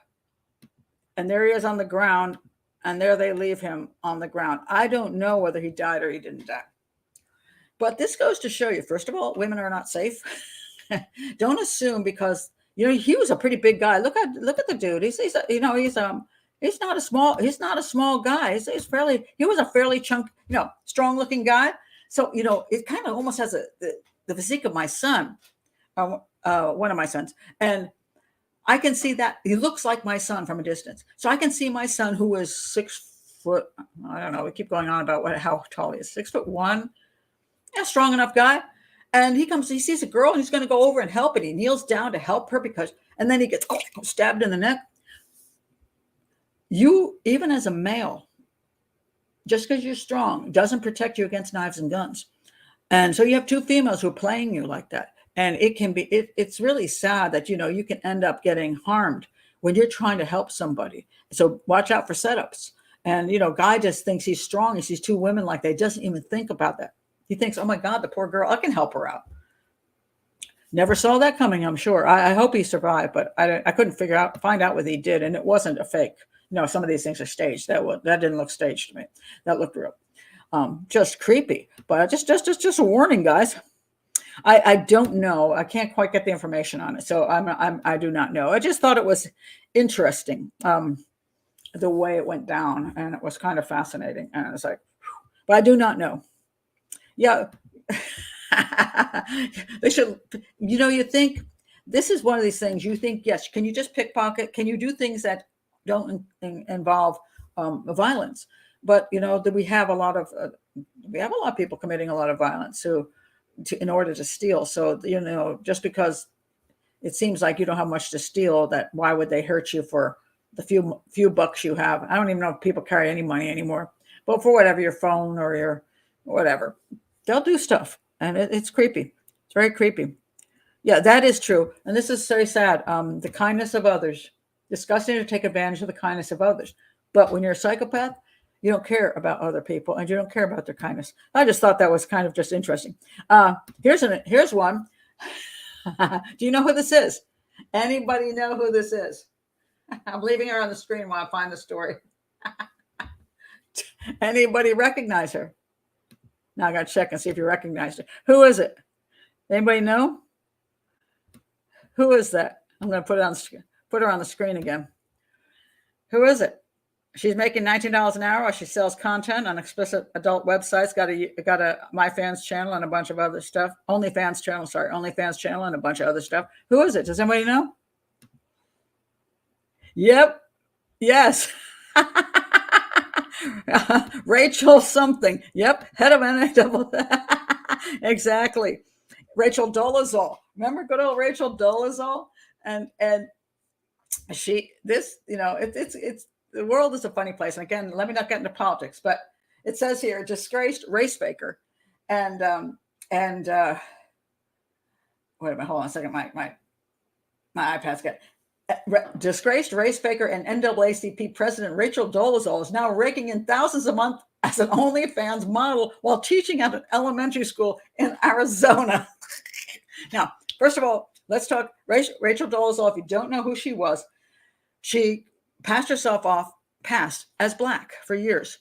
[SPEAKER 1] And there he is on the ground, and there they leave him on the ground. I don't know whether he died or he didn't die, but this goes to show you, first of all, women are not safe. Don't assume because he was a pretty big guy. Look at the dude. He's not a small guy. He was a fairly chunky, strong looking guy. So it kind of almost has the physique of my son, one of my sons, and I can see that he looks like my son from a distance. So I can see my son, who is 6 foot. I don't know. We keep going on about how tall he is. 6'1", strong enough guy. And he sees a girl, and he's going to go over and help, and he kneels down to help her and then he gets stabbed in the neck. You, even as a male, just because you're strong doesn't protect you against knives and guns. And so you have 2 females who are playing you like that. And it's really sad that, you can end up getting harmed when you're trying to help somebody. So watch out for setups. And, guy just thinks he's strong. He sees 2 women like that. He doesn't even think about that. He thinks, oh my God, the poor girl, I can help her out. Never saw that coming, I'm sure. I hope he survived, but I couldn't find out whether he did. And it wasn't a fake. Some of these things are staged. That didn't look staged to me. That looked real. Just creepy. But just a warning, guys. I don't know. I can't quite get the information on it. So I do not know. I just thought it was interesting, the way it went down. And it was kind of fascinating. And it's like, but I do not know. Yeah. They should, you think this is one of these things you think, yes, can you just pickpocket? Can you do things that don't involve violence? But, we have a lot of people committing a lot of violence in order to steal. So, just because it seems like you don't have much to steal, that why would they hurt you for the few bucks you have? I don't even know if people carry any money anymore, but for whatever, your phone or your whatever, they'll do stuff. And it's creepy. It's very creepy. Yeah, that is true. And this is very sad. The kindness of others. Disgusting to take advantage of the kindness of others. But when you're a psychopath, you don't care about other people and you don't care about their kindness. I just thought that was kind of just interesting. Here's one. Do you know who this is? Anybody know who this is? I'm leaving her on the screen while I find the story. Anybody recognize her? Now I got to check and see if you recognized her. Who is it? Anybody know? Who is that? I'm going to put her on the screen again. Who is it? She's making $19 an hour while she sells content on explicit adult websites. Got a MyFans channel and a bunch of other stuff. OnlyFans channel and a bunch of other stuff. Who is it? Does anybody know? Yep. Yes. Rachel something. Yep. Head of NAW. Exactly. Rachel Dolezal. Remember good old Rachel Dolezal? And she, it's the world is a funny place. And again, let me not get into politics, but it says here, disgraced race faker. And wait a minute, hold on a second. My iPad's got disgraced race faker and NAACP president Rachel Dolezal is now raking in thousands a month as an OnlyFans model while teaching at an elementary school in Arizona. Now, first of all, let's talk Rachel Dolezal. If you don't know who she was, she passed as Black for years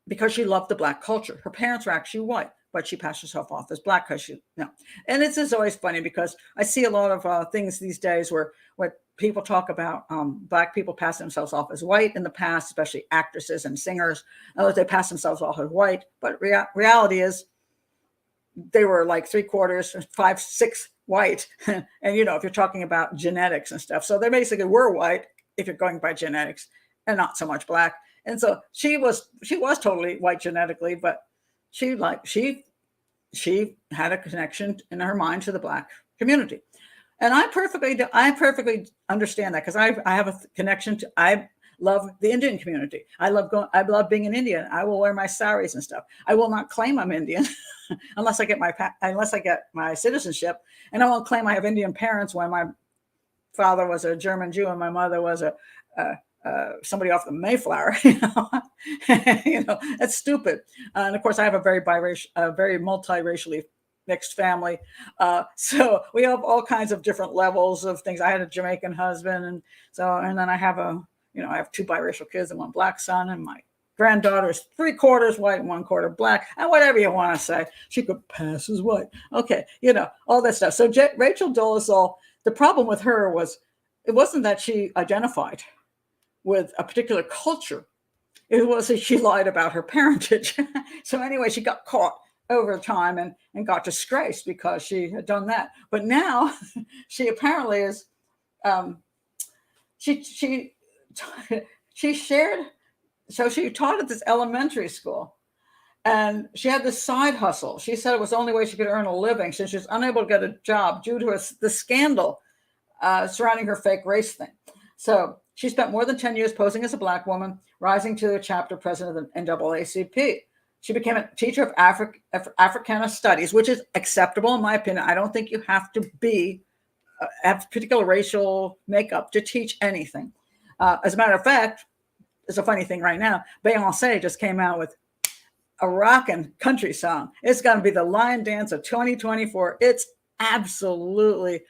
[SPEAKER 1] because she loved the Black culture. Her parents were actually white, but she passed herself off as Black because and it's just always funny because I see a lot of things these days where people talk about Black people passing themselves off as white in the past, especially actresses and singers. They pass themselves off as white, but reality is they were like 3/4, 5, 6 white. And, if you're talking about genetics and stuff, so they basically were white if you're going by genetics and not so much Black. And so she was totally white genetically, but she had a connection in her mind to the Black community. And I perfectly understand that because I have a connection to, I love the Indian community. I love being an Indian. I will wear my saris and stuff. I will not claim I'm Indian unless I get my citizenship. And I won't claim I have Indian parents when my father was a German Jew and my mother was somebody off the Mayflower. That's stupid. And of course, I have a very multiracially mixed family. So we have all kinds of different levels of things. I had a Jamaican husband, and then I have I have 2 biracial kids and 1 Black son, and my granddaughter is 3/4 white and 1/4 Black, and whatever you want to say, she could pass as white. Okay, all that stuff. So Rachel Dolezal, the problem with her was it wasn't that she identified with a particular culture. It was that she lied about her parentage. So anyway, she got caught over time and got disgraced because she had done that. But now she apparently is, she shared, so she taught at this elementary school and she had this side hustle. She said it was the only way she could earn a living since she was unable to get a job due to the scandal surrounding her fake race thing. So she spent more than 10 years posing as a Black woman, rising to a chapter president of the NAACP. She became a teacher of Africana studies, which is acceptable in my opinion. I don't think you have to have particular racial makeup to teach anything. As a matter of fact, it's a funny thing right now. Beyonce just came out with a rockin' country song. It's going to be the Lion Dance of 2024. It's absolutely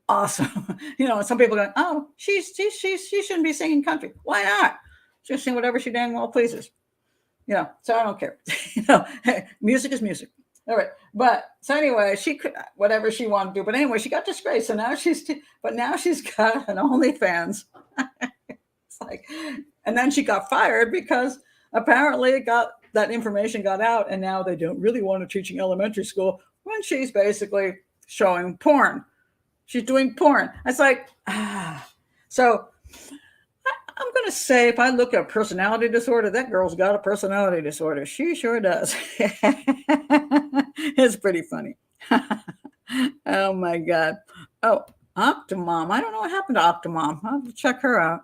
[SPEAKER 1] awesome. Some people are going, oh, she shouldn't be singing country. Why not? She'll sing whatever she dang well pleases. So I don't care. Music is music. All right. But so anyway, she could whatever she wanted to do. But anyway, she got disgraced. So now she's got an OnlyFans. It's like, and then she got fired because apparently that information got out, and now they don't really want her teaching elementary school when she's basically showing porn. She's doing porn. It's like, so I'm going to say if I look at personality disorder, that girl's got a personality disorder. She sure does. It's pretty funny. Oh, my God. Oh, Octomom. I don't know what happened to Octomom. I'll have to check her out.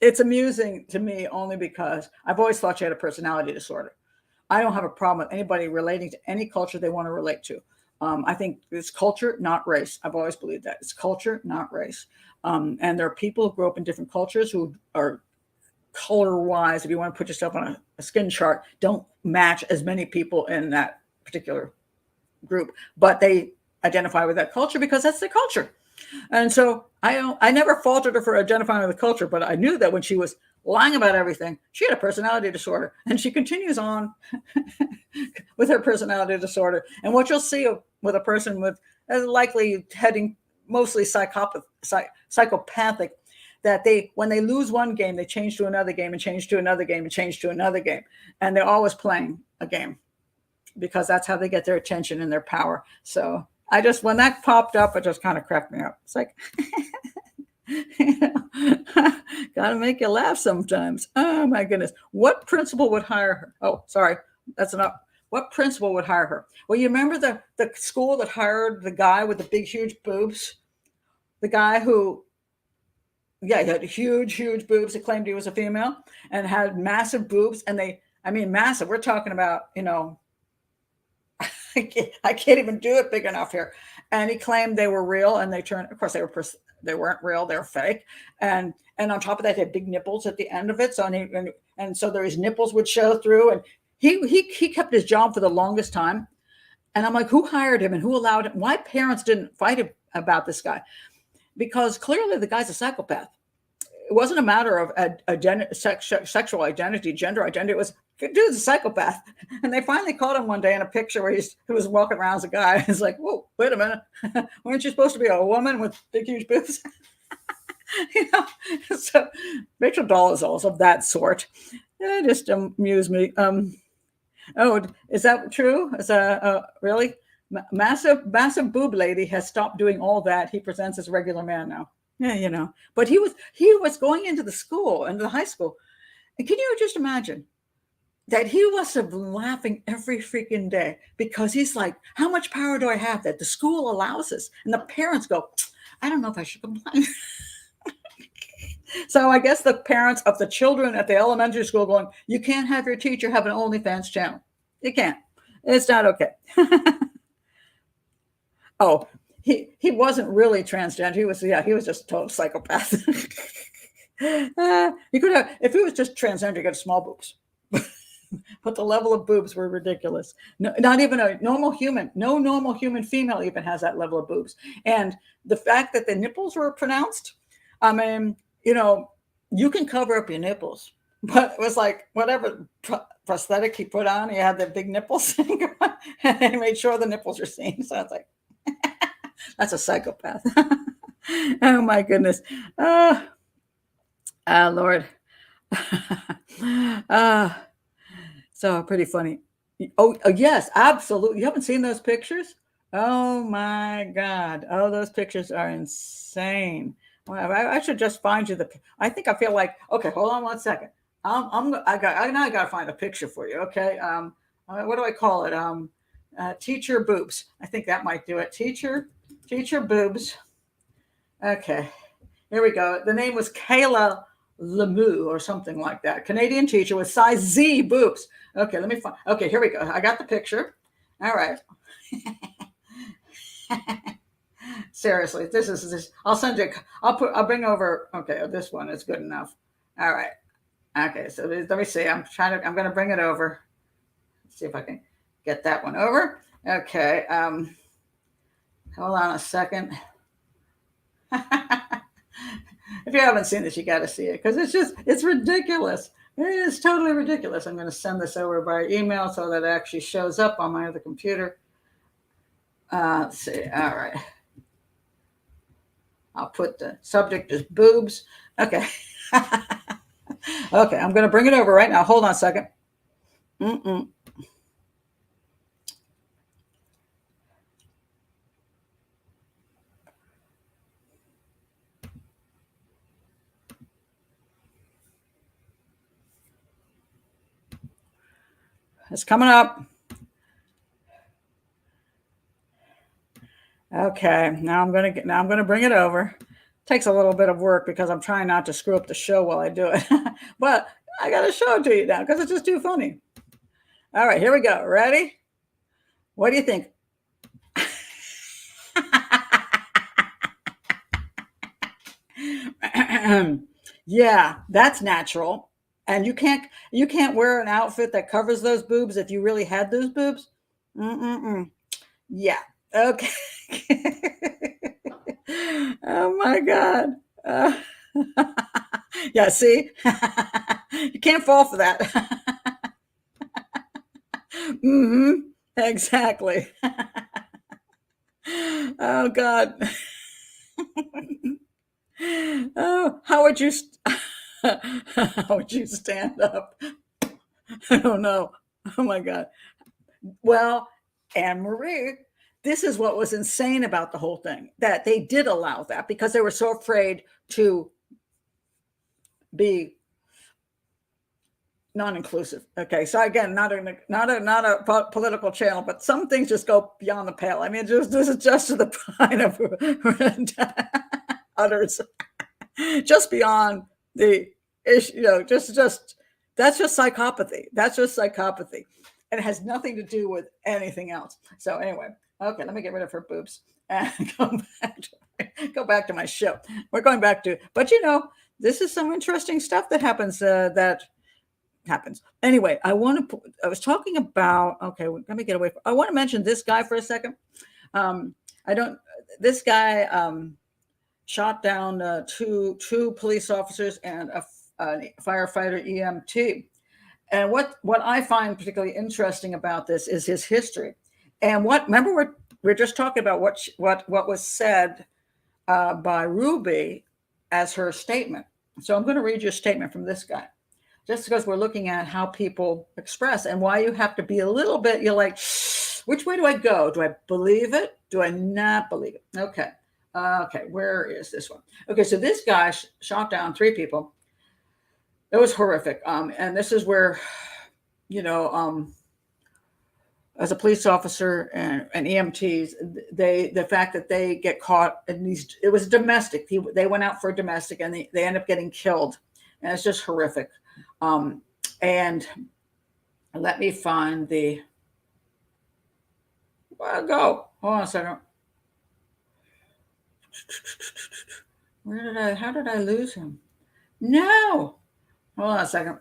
[SPEAKER 1] It's amusing to me only because I've always thought she had a personality disorder. I don't have a problem with anybody relating to any culture they want to relate to. I think it's culture, not race. I've always believed that. It's culture, not race. And there are people who grew up in different cultures who are color-wise, if you want to put yourself on a skin chart, don't match as many people in that particular group. But they identify with that culture because that's their culture. And so I never faulted her for identifying with the culture, but I knew that when she was lying about everything, she had a personality disorder. And she continues on with her personality disorder. And what you'll see with a person with likely heading mostly psychopathic, that when they lose one game, they change to another game and change to another game and change to another game. And they're always playing a game because that's how they get their attention and their power. So when that popped up, it just kind of cracked me up. It's like, gotta make you laugh sometimes. Oh my goodness. What principal would hire her? Oh, sorry. That's enough. What principal would hire her? Well, you remember the school that hired the guy with the big, huge boobs? The guy who, he had huge, huge boobs. He claimed he was a female and had massive boobs. And massive. We're talking about, I can't even do it big enough here. And he claimed they were real, and of course, they weren't real. They're fake. And on top of that, they had big nipples at the end of it. So and so his nipples would show through. And he kept his job for the longest time. And I'm like, who hired him and who allowed him? Why parents didn't fight about this guy? Because clearly the guy's a psychopath. It wasn't a matter of sexual identity, gender identity. It was, dude's a psychopath. And they finally caught him one day in a picture where he was walking around as a guy. He's like, whoa, wait a minute. Weren't you supposed to be a woman with big, huge boobs? So Rachel Dolezal is of that sort. It just amused me. Oh, is that true? Is really? Massive boob lady has stopped doing all that. He presents as a regular man now. Yeah, But he was going into the high school. And can you just imagine that he must have been laughing every freaking day because he's like, how much power do I have that the school allows this? And the parents go, I don't know if I should complain. So I guess the parents of the children at the elementary school going, you can't have your teacher have an OnlyFans channel. You can't. It's not okay. Oh, he wasn't really transgender. He was just a total psychopath. He could have, if he was just transgender, he got small boobs. But the level of boobs were ridiculous. No, not even a normal human. No normal human female even has that level of boobs. And the fact that the nipples were pronounced, I mean, you can cover up your nipples, but it was like whatever prosthetic he put on, he had the big nipples, and they made sure the nipples were seen. So it's like, that's a psychopath. Oh my goodness. Lord. So pretty funny. Oh, yes, absolutely. You haven't seen those pictures? Oh my God. Oh, those pictures are insane. Well, I should just find you I think I feel like, okay, hold on one second. I got to find a picture for you. Okay. What do I call it? Teacher boobs. I think that might do it. Teacher boobs. Okay. Here we go. The name was Kayla Lemieux or something like that. Canadian teacher with size Z boobs. Okay. Let me find. Okay. Here we go. I got the picture. All right. Seriously, this is. I'll send you. I'll bring over. Okay, this one is good enough. All right. Okay, so let me see. I'm going to bring it over. Let's see if I can get that one over. Okay. Hold on a second. If you haven't seen this, you got to see it because it's ridiculous. It is totally ridiculous. I'm going to send this over by email so that it actually shows up on my other computer. Let's see. All right. I'll put the subject as boobs. Okay. Okay, I'm going to bring it over right now. Hold on a second. It's coming up. Okay, now I'm gonna bring it over. Takes a little bit of work because I'm trying not to screw up the show while I do it. But I gotta show it to you now because it's just too funny. All right, here we go. Ready? What do you think? Yeah, that's natural. And you can't wear an outfit that covers those boobs if you really had those boobs. Yeah. Okay. Oh my God. Yeah, see? You can't fall for that. Exactly. Oh God. Oh, how would you stand up? I don't know. Oh my God. Well, Anne-Marie, this is what was insane about the whole thing, that they did allow that because they were so afraid to be non-inclusive. Okay, so again, not a political channel, but some things just go beyond the pale. I mean, this is just to the point of others, just beyond the issue. Just that's just psychopathy. That's just psychopathy. and it has nothing to do with anything else. So anyway, okay, let me get rid of her boobs and go back to my show. We're going back to, but this is some interesting stuff that happens. Anyway, I was talking about. Okay, let me get away. I want to mention this guy for a second. This guy shot down two police officers and a firefighter EMT. And what I find particularly interesting about this is his history. And remember we're just talking about what was said by Ruby as her statement. So I'm going to read you a statement from this guy, just because we're looking at how people express and why you have to be a little bit, you're like, which way do I go? Do I believe it? Do I not believe it? Okay, where is this one? Okay, so this guy shot down 3 people. It was horrific. And this is where, as a police officer and EMTs, the fact that they get caught in these, it was domestic. They went out for a domestic and they end up getting killed. And it's just horrific. And let me find go. Hold on a second. How did I lose him? No. Hold on a second.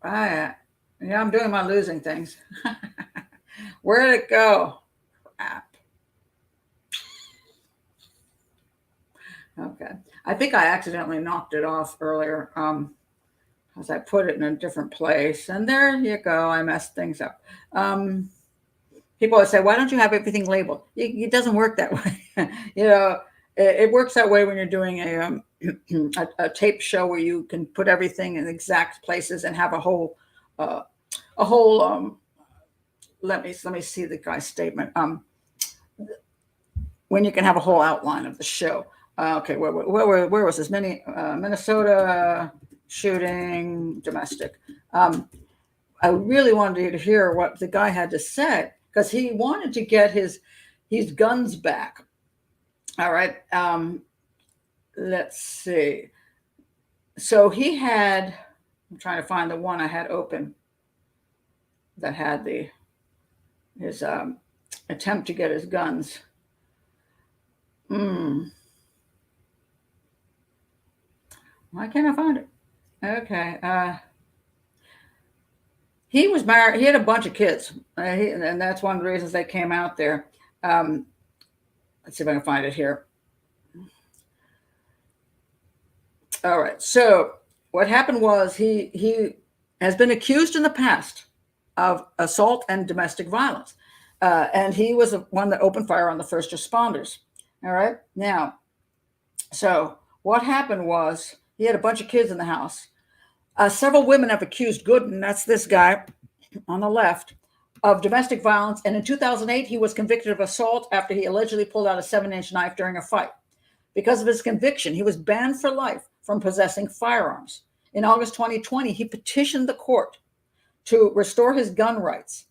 [SPEAKER 1] I'm doing my losing things. Where did it go? Crap. Okay. I think I accidentally knocked it off earlier because I put it in a different place. And there you go. I messed things up. People would say, why don't you have everything labeled? It doesn't work that way. It works that way when you're doing a tape show where you can put everything in exact places and have a whole let me see the guy's statement. When you can have a whole outline of the show. Okay, where was this? Minnesota shooting domestic. I really wanted you to hear what the guy had to say because he wanted to get his guns back. All right. Let's see. So he had, I'm trying to find the one I had open that had his attempt to get his guns. Why can't I find it? Okay. He was married. He had a bunch of kids. And that's one of the reasons they came out there. Let's see if I can find it here. All right. So what happened was he has been accused in the past of assault and domestic violence. And he was the one that opened fire on the first responders. All right. Now, so what happened was he had a bunch of kids in the house. Several women have accused Gooden, that's this guy on the left, of domestic violence. And in 2008, he was convicted of assault after he allegedly pulled out a 7-inch knife during a fight. Because of his conviction, he was banned for life from possessing firearms. In August 2020, he petitioned the court to restore his gun rights.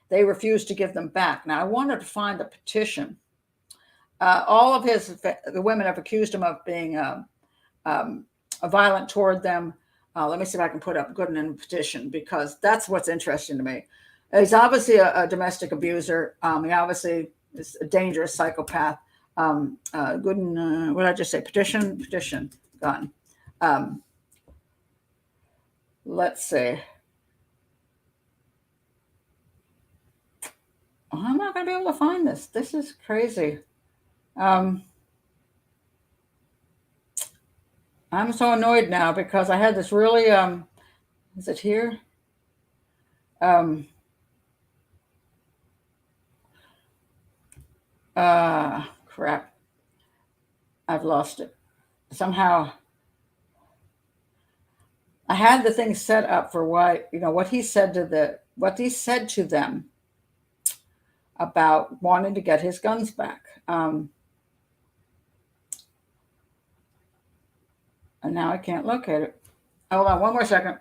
[SPEAKER 1] They refused to give them back. Now, I wanted to find the petition. All of the women have accused him of being violent toward them. Let me see if I can put up Gooden in a petition because that's what's interesting to me. He's obviously a domestic abuser. He obviously is a dangerous psychopath. Gooden, what did I just say? Petition, gun. Let's see. I'm not going to be able to find this. This is crazy. I'm so annoyed now because I had this really, is it here? Crap. I've lost it. Somehow I had the thing set up for what he said to them about wanting to get his guns back. And now I can't locate it. Hold on one more second.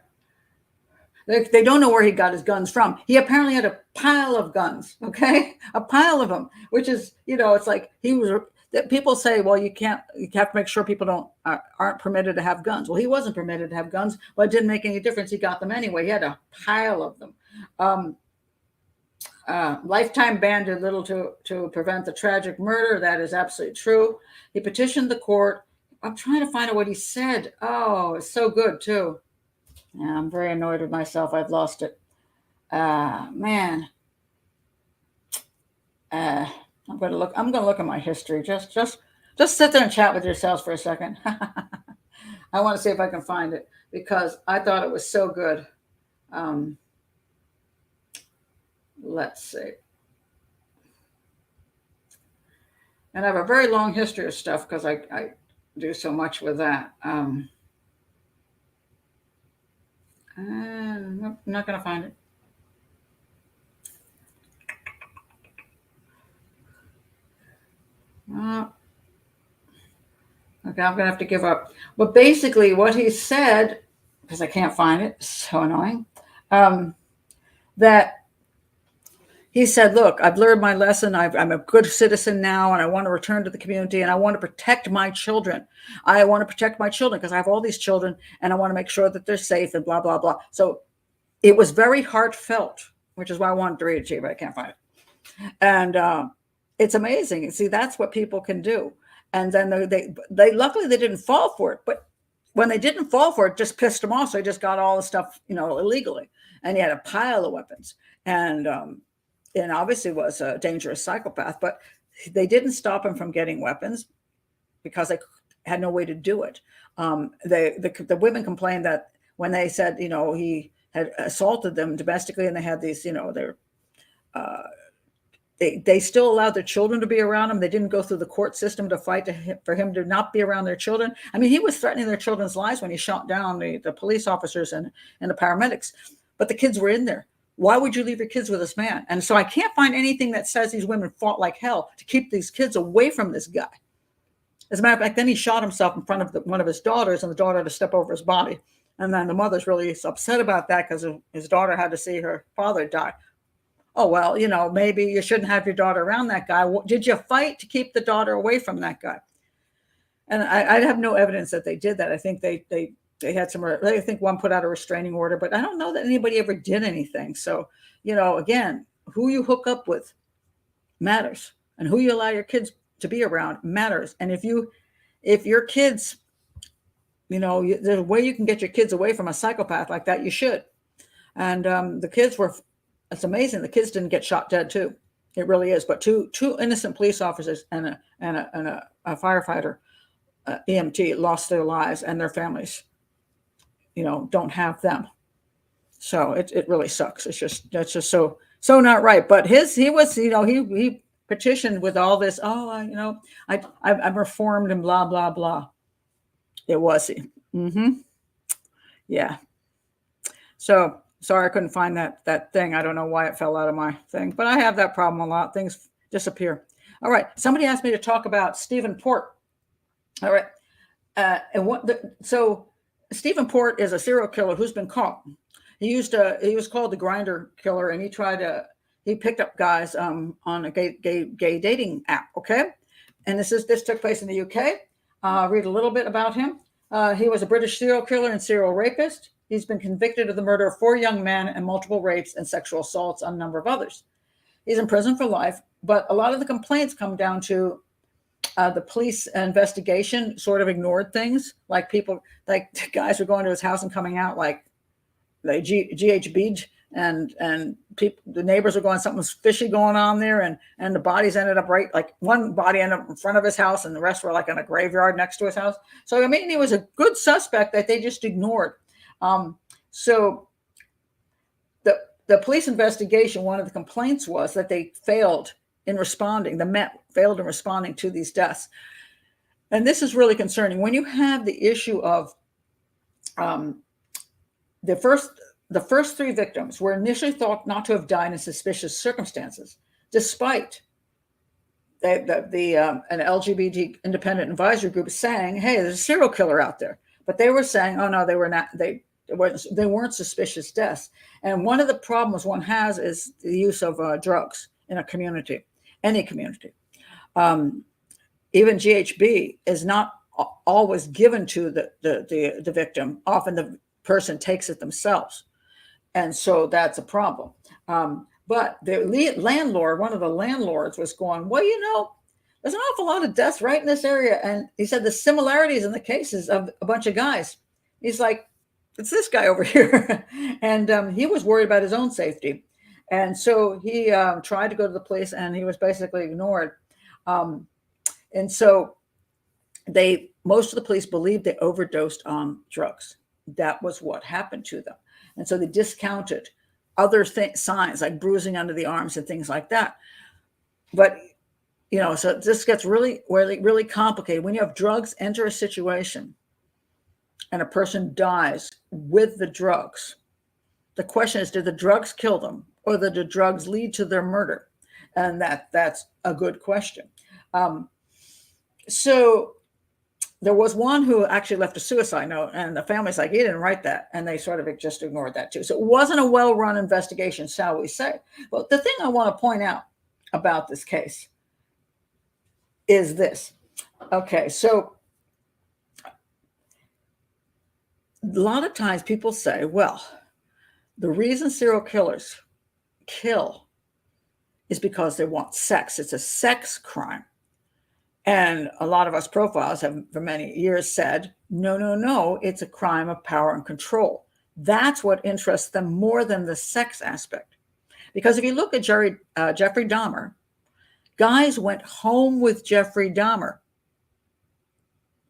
[SPEAKER 1] They don't know where he got his guns from. He apparently had a pile of guns, okay? A pile of them, which is, it's like people say, well, you have to make sure people aren't permitted to have guns. Well, he wasn't permitted to have guns. Well, it didn't make any difference. He got them anyway. He had a pile of them. Lifetime ban did little to prevent the tragic murder. That is absolutely true. He petitioned the court. I'm trying to find out what he said. Oh, it's so good too. Yeah, I'm very annoyed with myself. I've lost it. Man. I'm gonna look at my history. Just sit there and chat with yourselves for a second. I want to see if I can find it because I thought it was so good. Let's see. And I have a very long history of stuff because I do so much with that. Nope, I'm not going to find it. Okay, I'm going to have to give up. But basically what he said, because I can't find it, so annoying, that he said, look, I've learned my lesson. I'm a good citizen now, and I want to return to the community, and I want to protect my children. I want to protect my children because I have all these children, and I want to make sure that they're safe and blah, blah, blah. So it was very heartfelt, which is why I wanted to read it to you, but I can't find it. And it's amazing. See, that's what people can do. And then they luckily they didn't fall for it. But when they didn't fall for it, just pissed them off. So he just got all the stuff, illegally. And he had a pile of weapons. And obviously was a dangerous psychopath. But they didn't stop him from getting weapons because they had no way to do it. The women complained that when they said, he had assaulted them domestically, and they had these, they still allowed their children to be around him. They didn't go through the court system to fight for him to not be around their children. I mean, he was threatening their children's lives when he shot down the police officers and the paramedics, but the kids were in there. Why would you leave your kids with this man? And so I can't find anything that says these women fought like hell to keep these kids away from this guy. As a matter of fact, then he shot himself in front of one of his daughters, and the daughter had to step over his body. And then the mother's really upset about that because his daughter had to see her father die. Oh, well, maybe you shouldn't have your daughter around that guy. Did you fight to keep the daughter away from that guy? And I have no evidence that they did that. I think they had I think one put out a restraining order, but I don't know that anybody ever did anything. So, again, who you hook up with matters, and who you allow your kids to be around matters. And if your kids, there's a way you can get your kids away from a psychopath like that, you should. And the kids it's amazing. The kids didn't get shot dead too. It really is. But two innocent police officers and a firefighter, EMT, lost their lives, and their families, don't have them. So it really sucks. That's just so not right. But he petitioned with all this. Oh, I'm reformed and blah blah blah. It was he. Yeah. So sorry I couldn't find that thing. I don't know why it fell out of my thing, but I have that problem a lot. Things disappear. All right. Somebody asked me to talk about Stephen Port. All right. So Stephen Port is a serial killer who's been caught. He was called the Grinder Killer, and he picked up guys on a gay dating app. Okay. And this took place in the UK. Read a little bit about him. He was a British serial killer and serial rapist. He's been convicted of the murder of 4 young men and multiple rapes and sexual assaults on a number of others. He's in prison for life, but a lot of the complaints come down to the police investigation sort of ignored things. Like guys were going to his house and coming out like they GHB'd, and the neighbors were going, something's fishy going on there, and the bodies ended up like one body ended up in front of his house, and the rest were like in a graveyard next to his house. So I mean, he was a good suspect that they just ignored. So the police investigation, one of the complaints was that they failed in responding. The Met failed in responding to these deaths. And this is really concerning. When you have the issue of the first 3 victims were initially thought not to have died in suspicious circumstances, despite an LGBT independent advisory group saying, hey, there's a serial killer out there. But they were saying, oh no, they were not. They weren't suspicious deaths. And one of the problems one has is the use of drugs in a community, any community. Even GHB is not always given to the victim. Often the person takes it themselves. And so that's a problem. But the landlord, one of the landlords, was going, well, there's an awful lot of deaths right in this area. And he said the similarities in the cases of a bunch of guys. He's like, it's this guy over here. And he was worried about his own safety. And so he tried to go to the police, and he was basically ignored. And so most of the police believed they overdosed on drugs. That was what happened to them. And so they discounted other signs like bruising under the arms and things like that. But, so this gets really, really, really complicated. When you have drugs enter a situation and a person dies with the drugs, the question is, did the drugs kill them, or did the drugs lead to their murder? And that's a good question. So there was one who actually left a suicide note, and the family's like, he didn't write that. And they sort of just ignored that too. So it wasn't a well-run investigation, shall we say. But the thing I want to point out about this case is this. Okay, so a lot of times people say, well, the reason serial killers kill is because they want sex. It's a sex crime. And a lot of us profiles have for many years said, no, it's a crime of power and control. That's what interests them more than the sex aspect. Because if you look at Jeffrey Dahmer, guys went home with Jeffrey Dahmer.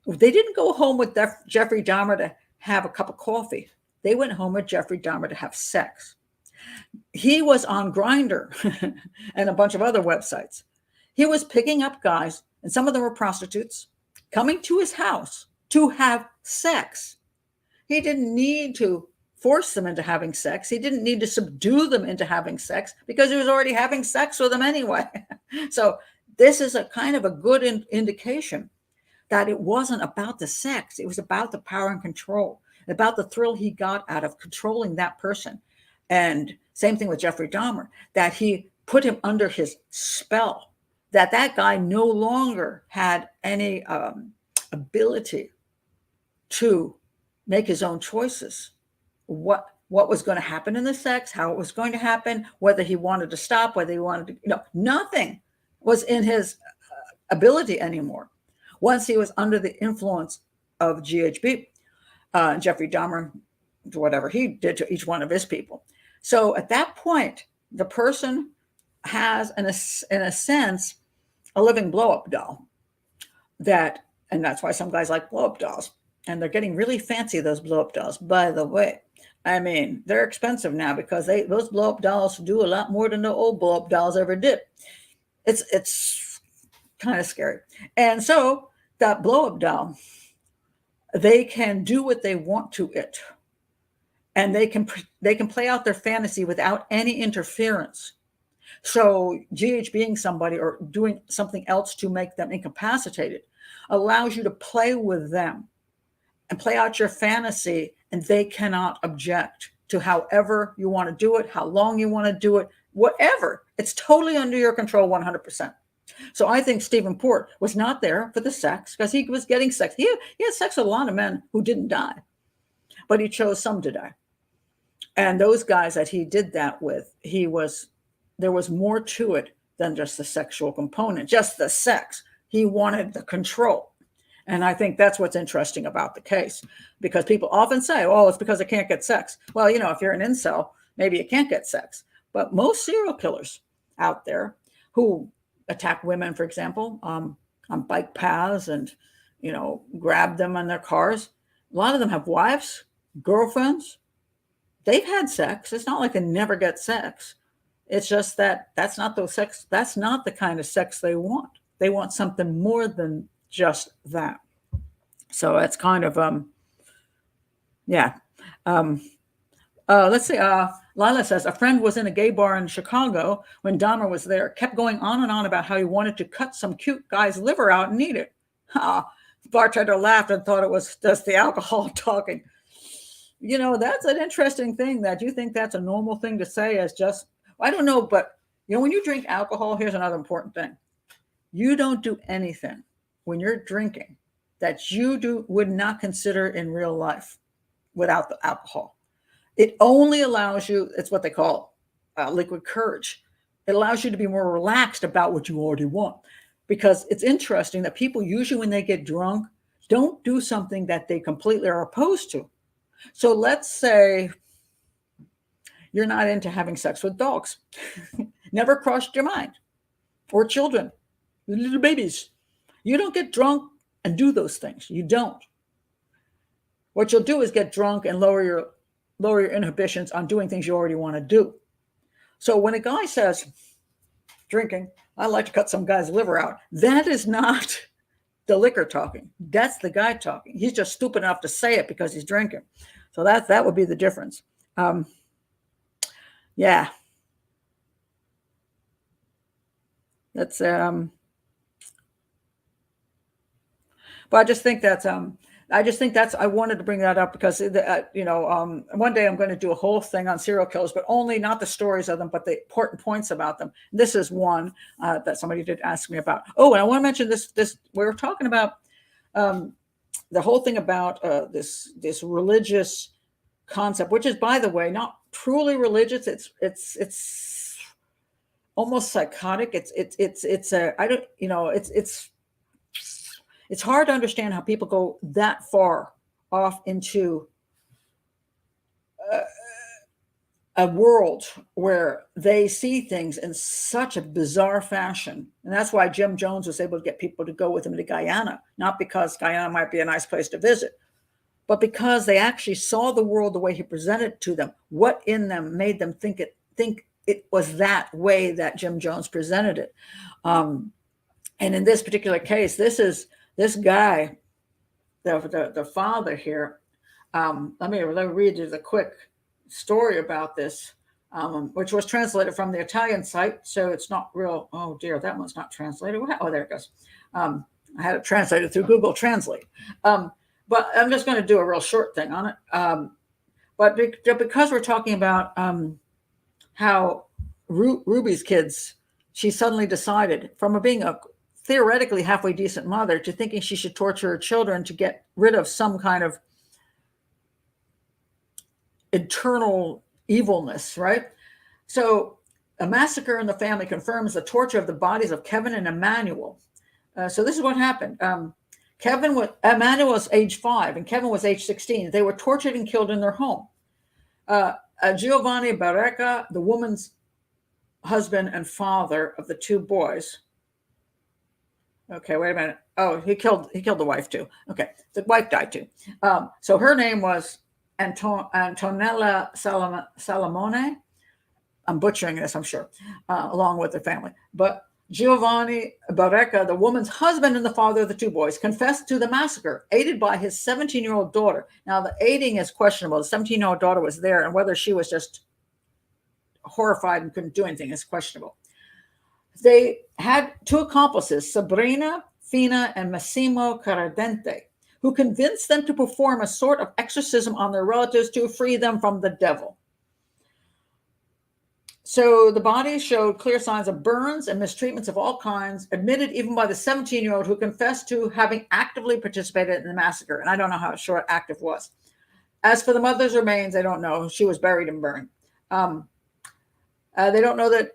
[SPEAKER 1] They didn't go home with Jeffrey Dahmer to have a cup of coffee. They went home with Jeffrey Dahmer to have sex. He was on Grindr and a bunch of other websites. He was picking up guys, and some of them were prostitutes, coming to his house to have sex. He didn't need to force them into having sex. He didn't need to subdue them into having sex because he was already having sex with them anyway. So this is a kind of a good indication that it wasn't about the sex. It was about the power and control, about the thrill he got out of controlling that person. And same thing with Jeffrey Dahmer, that he put him under his spell, that guy no longer had any ability to make his own choices. What was going to happen in the sex, how it was going to happen, whether he wanted to stop, whether he wanted to, nothing was in his ability anymore. Once he was under the influence of GHB, Jeffrey Dahmer, whatever he did to each one of his people. So at that point, the person has, in a sense, a living blow-up doll. And that's why some guys like blow-up dolls. And they're getting really fancy, those blow-up dolls, by the way. I mean, they're expensive now because those blow-up dolls do a lot more than the old blow-up dolls ever did. It's kind of scary. And so that blow-up doll, they can do what they want to it. And they can play out their fantasy without any interference. So GHBing somebody or doing something else to make them incapacitated allows you to play with them and play out your fantasy, and they cannot object to however you want to do it, how long you want to do it, whatever. It's totally under your control 100%. So I think Stephen Port was not there for the sex because he was getting sex. He had sex with a lot of men who didn't die, but he chose some to die. And those guys that he did that with, there was more to it than just the sexual component, just the sex. He wanted the control. And I think that's what's interesting about the case, because people often say, oh, it's because I can't get sex. Well, if you're an incel, maybe you can't get sex. But most serial killers out there who attack women, for example, on bike paths and, grab them in their cars, a lot of them have wives, girlfriends. They've had sex. It's not like they never get sex. It's just that's not the sex. That's not the kind of sex they want. They want something more than just that. So that's kind of, yeah. Let's see. Lila says, a friend was in a gay bar in Chicago when Dahmer was there, kept going on and on about how he wanted to cut some cute guy's liver out and eat it. Bartender laughed and thought it was just the alcohol talking. That's an interesting thing, that you think that's a normal thing to say as just, I don't know, but when you drink alcohol, here's another important thing. You don't do anything when you're drinking that you would not consider in real life without the alcohol. It only allows you, it's what they call liquid courage. It allows you to be more relaxed about what you already want. Because it's interesting that people usually when they get drunk, don't do something that they completely are opposed to. So let's say you're not into having sex with dogs. Never crossed your mind. Or children, little babies. You don't get drunk and do those things. You don't. What you'll do is get drunk and lower your inhibitions on doing things you already want to do. So when a guy says, drinking, I like to cut some guy's liver out, that is not the liquor talking. That's the guy talking. He's just stupid enough to say it because he's drinking. So that would be the difference. Yeah. That's but I just think that's I wanted to bring that up because one day I'm going to do a whole thing on serial killers, but only not the stories of them, but the important points about them. This is one that somebody did ask me about. Oh, and I want to mention this. We were talking about the whole thing about this religious concept, which is, by the way, not truly religious. It's almost psychotic. It's hard to understand how people go that far off into a world where they see things in such a bizarre fashion. And that's why Jim Jones was able to get people to go with him to Guyana, not because Guyana might be a nice place to visit, but because they actually saw the world the way he presented it to them. What in them made them think it was that way that Jim Jones presented it. And in this particular case, this guy, the father here, let me read you the quick story about this, which was translated from the Italian site. So it's not real. Oh dear, that one's not translated. Oh, there it goes. I had it translated through Google Translate. But I'm just going to do a real short thing on it. But because we're talking about how Ruby's kids, she suddenly decided from being a theoretically halfway decent mother to thinking she should torture her children to get rid of some kind of internal evilness, right? So a massacre in the family confirms the torture of the bodies of Kevin and Emmanuel. So this is what happened. Emmanuel was age 5 and Kevin was age 16. They were tortured and killed in their home. Giovanni Barreca, the woman's husband and father of the 2 boys. Okay, wait a minute. Oh, he killed the wife too. Okay, the wife died too. So her name was Antonella Salamone. I'm butchering this, I'm sure, along with the family. But Giovanni Barreca, the woman's husband and the father of the 2 boys, confessed to the massacre, aided by his 17-year-old daughter. Now, the aiding is questionable. The 17-year-old daughter was there, and whether she was just horrified and couldn't do anything is questionable. They had 2 accomplices, Sabrina Fina and Massimo Caradente, who convinced them to perform a sort of exorcism on their relatives to free them from the devil. So the bodies showed clear signs of burns and mistreatments of all kinds, admitted even by the 17-year-old who confessed to having actively participated in the massacre. And I don't know how short active was. As for the mother's remains, I don't know. She was buried and burned. They don't know that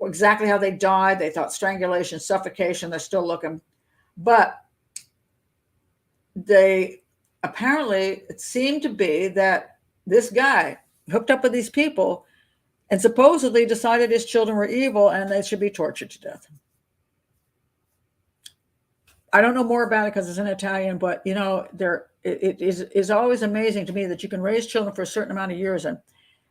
[SPEAKER 1] exactly how they died. They thought strangulation, suffocation. They're still looking. But it seemed to be that this guy hooked up with these people and supposedly decided his children were evil and they should be tortured to death. I don't know more about it because it's in Italian, but it is always amazing to me that you can raise children for a certain amount of years and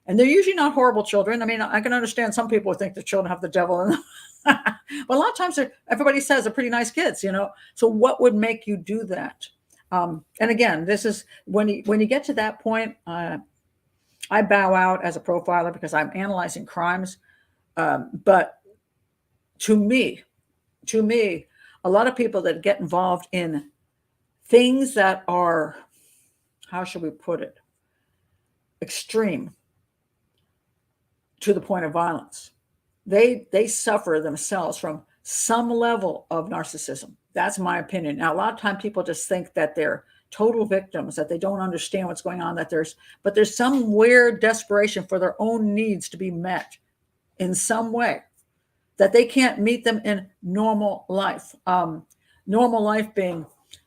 [SPEAKER 1] they're usually not horrible children. I mean, I can understand some people think the children have the devil in them. But a lot of times everybody says they're pretty nice kids, So what would make you do that? And again, this is when you get to that point, I bow out as a profiler because I'm analyzing crimes. But to me, a lot of people that get involved in things that are, how should we put it, extreme to the point of violence, they suffer themselves from some level of narcissism. That's my opinion. Now, a lot of times people just think that they're total victims, that they don't understand what's going on, but there's some weird desperation for their own needs to be met in some way, that they can't meet them in normal life. Normal life being,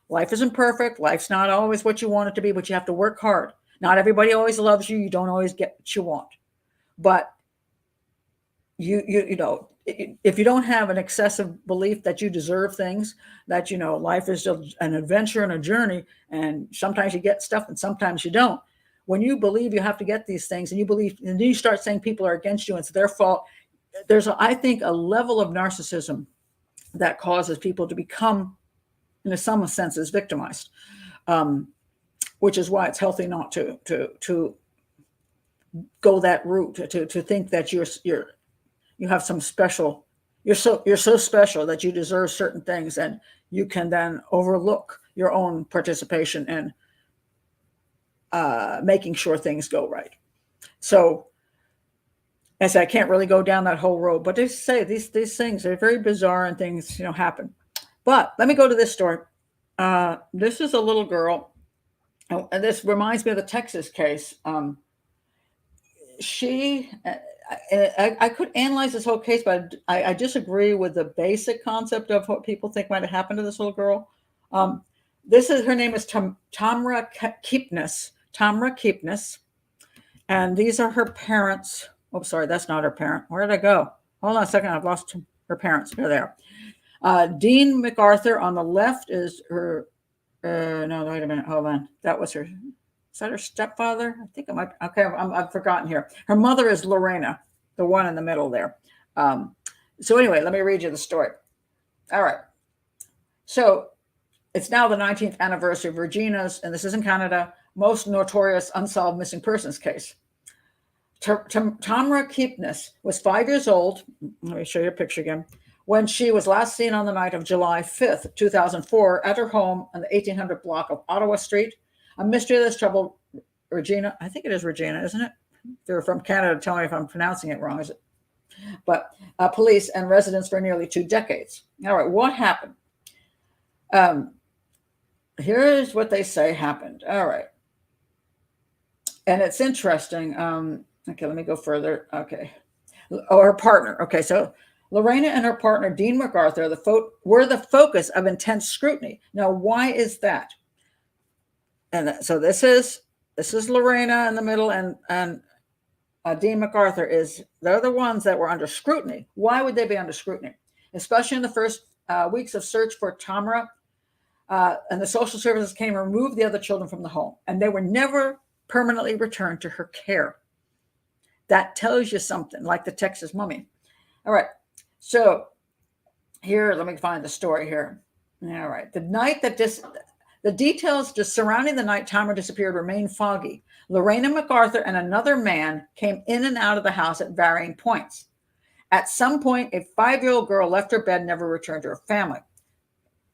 [SPEAKER 1] life isn't perfect. Life's not always what you want it to be, but you have to work hard. Not everybody always loves you. You don't always get what you want. But you know, if you don't have an excessive belief that you deserve things, that, you know, life is just an adventure and a journey, and sometimes you get stuff and sometimes you don't. When you believe you have to get these things, and you believe, and then you start saying people are against you and it's their fault, there's, I think, a level of narcissism that causes people to become, in some senses, victimized, which is why it's healthy not to go that route, to think that you have some special, you're so special that you deserve certain things, and you can then overlook your own participation in making sure things go right. So, as I can't really go down that whole road, but they say these things are very bizarre, and things, you know, happen. But let me go to this story. This is a little girl, and this reminds me of the Texas case. I could analyze this whole case, but I disagree with the basic concept of what people think might have happened to this little girl. Her name is Tamra Keepness. Tamra Keepness. And these are her parents. Oh, sorry, that's not her parent. Where did I go? Hold on a second. I've lost her parents. Here they are. Dean MacArthur on the left is her. No, wait a minute. Hold on. That was her. Is that her stepfather? I think it might. Okay, I've forgotten here. Her mother is Lorena, the one in the middle there. So anyway, let me read you the story. All right. So it's now the 19th anniversary of Regina's, and this is in Canada, most notorious unsolved missing persons case. Tamra Keepness was 5 years old. Let me show you a picture again. When she was last seen on the night of July 5th, 2004, at her home on the 1800 block of Ottawa Street. A mystery that's troubled Regina. I think it is Regina, isn't it? If you're from Canada, tell me if I'm pronouncing it wrong, is it? But police and residents for nearly 2 decades. All right, what happened? Here's what they say happened. All right. And it's interesting. Okay, let me go further. Okay. Oh, her partner. Okay, so Lorena and her partner, Dean MacArthur, were the focus of intense scrutiny. Now, why is that? And so this is Lorena in the middle, and Dean MacArthur they're the ones that were under scrutiny. Why would they be under scrutiny? Especially in the first weeks of search for Tamra, and the social services came and removed the other children from the home, and they were never permanently returned to her care. That tells you something, like the Texas mummy. All right, so here, let me find the story here. All right, the night that the details just surrounding the night Tamra disappeared remain foggy. Lorena MacArthur and another man came in and out of the house at varying points. At some point, a 5-year-old girl left her bed and never returned to her family.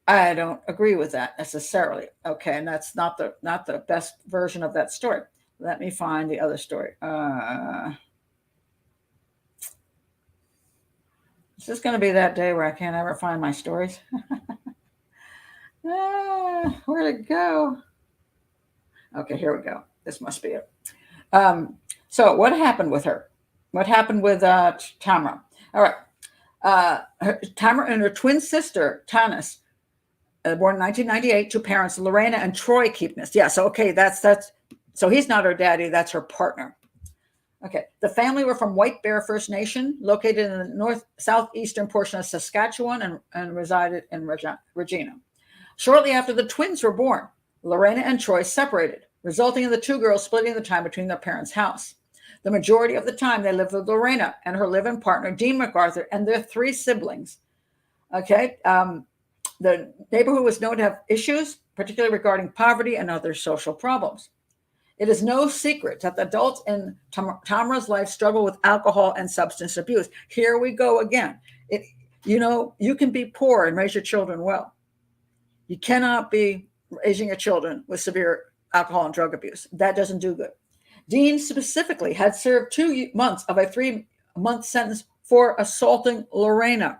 [SPEAKER 1] I don't agree with that necessarily. Okay, and that's not the best version of that story. Let me find the other story. Is this going to be that day where I can't ever find my stories? Where'd it go? Okay, here we go. This must be it. So what happened with her? What happened with Tamra? All right. Tamra and her twin sister, Tanis, born in 1998, to parents Lorena and Troy Keepness. Yeah, so okay, that's so he's not her daddy, that's her partner. Okay, the family were from White Bear First Nation, located in the southeastern portion of Saskatchewan, and resided in Regina. Shortly after the twins were born, Lorena and Troy separated, resulting in the 2 girls splitting the time between their parents' house. The majority of the time, they lived with Lorena and her live-in partner, Dean MacArthur, and their 3 siblings. Okay, the neighborhood was known to have issues, particularly regarding poverty and other social problems. It is no secret that the adults in Tamra's life struggle with alcohol and substance abuse. Here we go again. You can be poor and raise your children well. You cannot be raising your children with severe alcohol and drug abuse. That doesn't do good. Dean specifically had served 2 months of a 3-month sentence for assaulting Lorena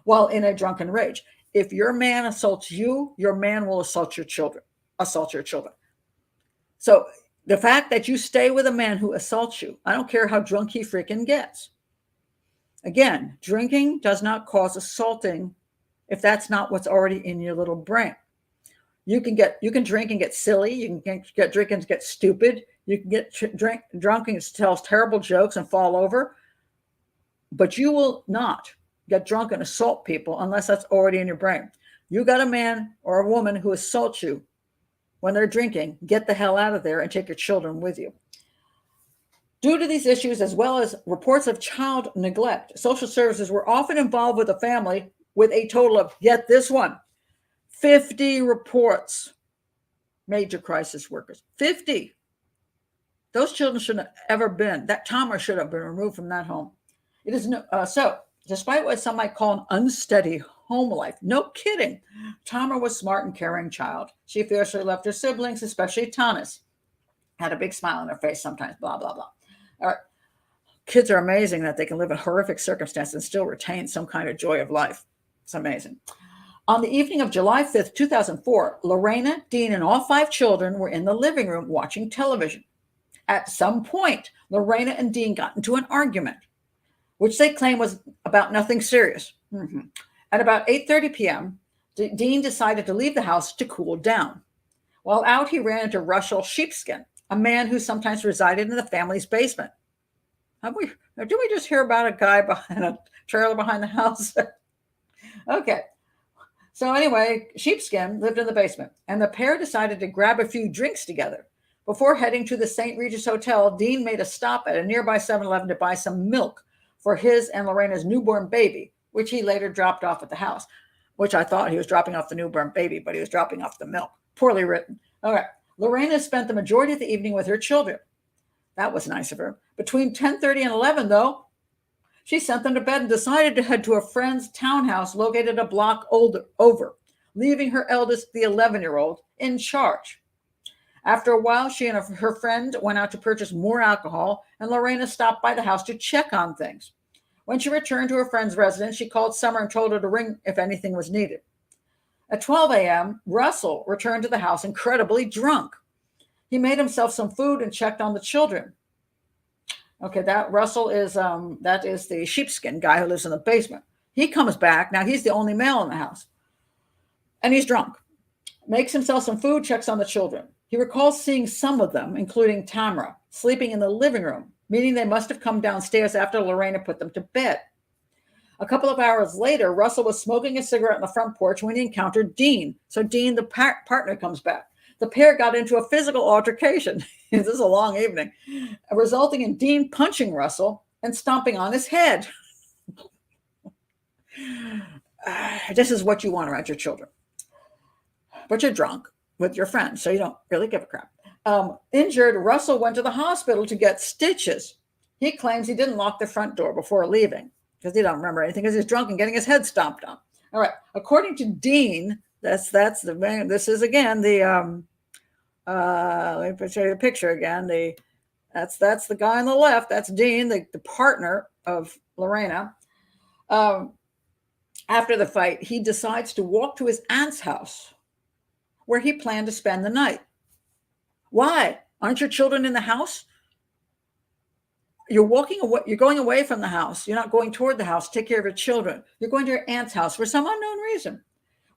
[SPEAKER 1] while in a drunken rage. If your man assaults you, your man will assault your children. assault your children. So the fact that you stay with a man who assaults you, I don't care how drunk he freaking gets. Again, drinking does not cause assaulting if that's not what's already in your little brain. You can drink and get silly. You can get drink and get stupid. You can get drunk and tell terrible jokes and fall over. But you will not get drunk and assault people unless that's already in your brain. You got a man or a woman who assaults you when they're drinking, get the hell out of there and take your children with you. Due to these issues, as well as reports of child neglect, social services were often involved with the family with a total of, get this one, 50 reports made to crisis workers. 50. Those children shouldn't have ever been, that Tamra should have been removed from that home. It is so, despite what some might call an unsteady home life, no kidding, Tamra was smart and caring child. She fiercely loved her siblings, especially Tanis. Had a big smile on her face sometimes, blah, blah, blah. All right. Kids are amazing that they can live in horrific circumstances and still retain some kind of joy of life. It's amazing. On the evening of July 5th, 2004, Lorena, Dean, and all 5 children were in the living room watching television. At some point, Lorena and Dean got into an argument, which they claim was about nothing serious. At about 8:30 p.m., Dean decided to leave the house to cool down. While out, he ran into Russell Sheepskin, a man who sometimes resided in the family's basement. Did we just hear about a guy behind a trailer behind the house? Okay. So anyway, Sheepskin lived in the basement, and the pair decided to grab a few drinks together. Before heading to the St. Regis Hotel, Dean made a stop at a nearby 7-Eleven to buy some milk for his and Lorena's newborn baby, which he later dropped off at the house, which I thought he was dropping off the newborn baby, but he was dropping off the milk. Poorly written. All right. Lorena spent the majority of the evening with her children. That was nice of her. Between 10:30 and 11, though, she sent them to bed and decided to head to a friend's townhouse located a block over, leaving her eldest, the 11-year-old, in charge. After a while, she and her friend went out to purchase more alcohol, and Lorena stopped by the house to check on things. When she returned to her friend's residence, she called Summer and told her to ring if anything was needed. At 12 a.m., Russell returned to the house incredibly drunk. He made himself some food and checked on the children. Okay, that Russell is that is the sheepskin guy who lives in the basement. He comes back. Now he's the only male in the house. And he's drunk. Makes himself some food, checks on the children. He recalls seeing some of them, including Tamra, sleeping in the living room, meaning they must have come downstairs after Lorena put them to bed. A couple of hours later, Russell was smoking a cigarette on the front porch when he encountered Dean. So Dean, the partner, comes back. The pair got into a physical altercation. This is a long evening, resulting in Dean punching Russell and stomping on his head. This is what you want around your children. But you're drunk with your friends, so you don't really give a crap. Injured, Russell went to the hospital to get stitches. He claims he didn't lock the front door before leaving because he don't remember anything because he's drunk and getting his head stomped on. All right. According to Dean, that's the man. This is again the let me show you the picture again. That's the guy on the left. That's Dean, the partner of Lorena. After the fight, he decides to walk to his aunt's house where he planned to spend the night. Why? Aren't your children in the house? You're walking away. You're going away from the house. You're not going toward the house to take care of your children. You're going to your aunt's house for some unknown reason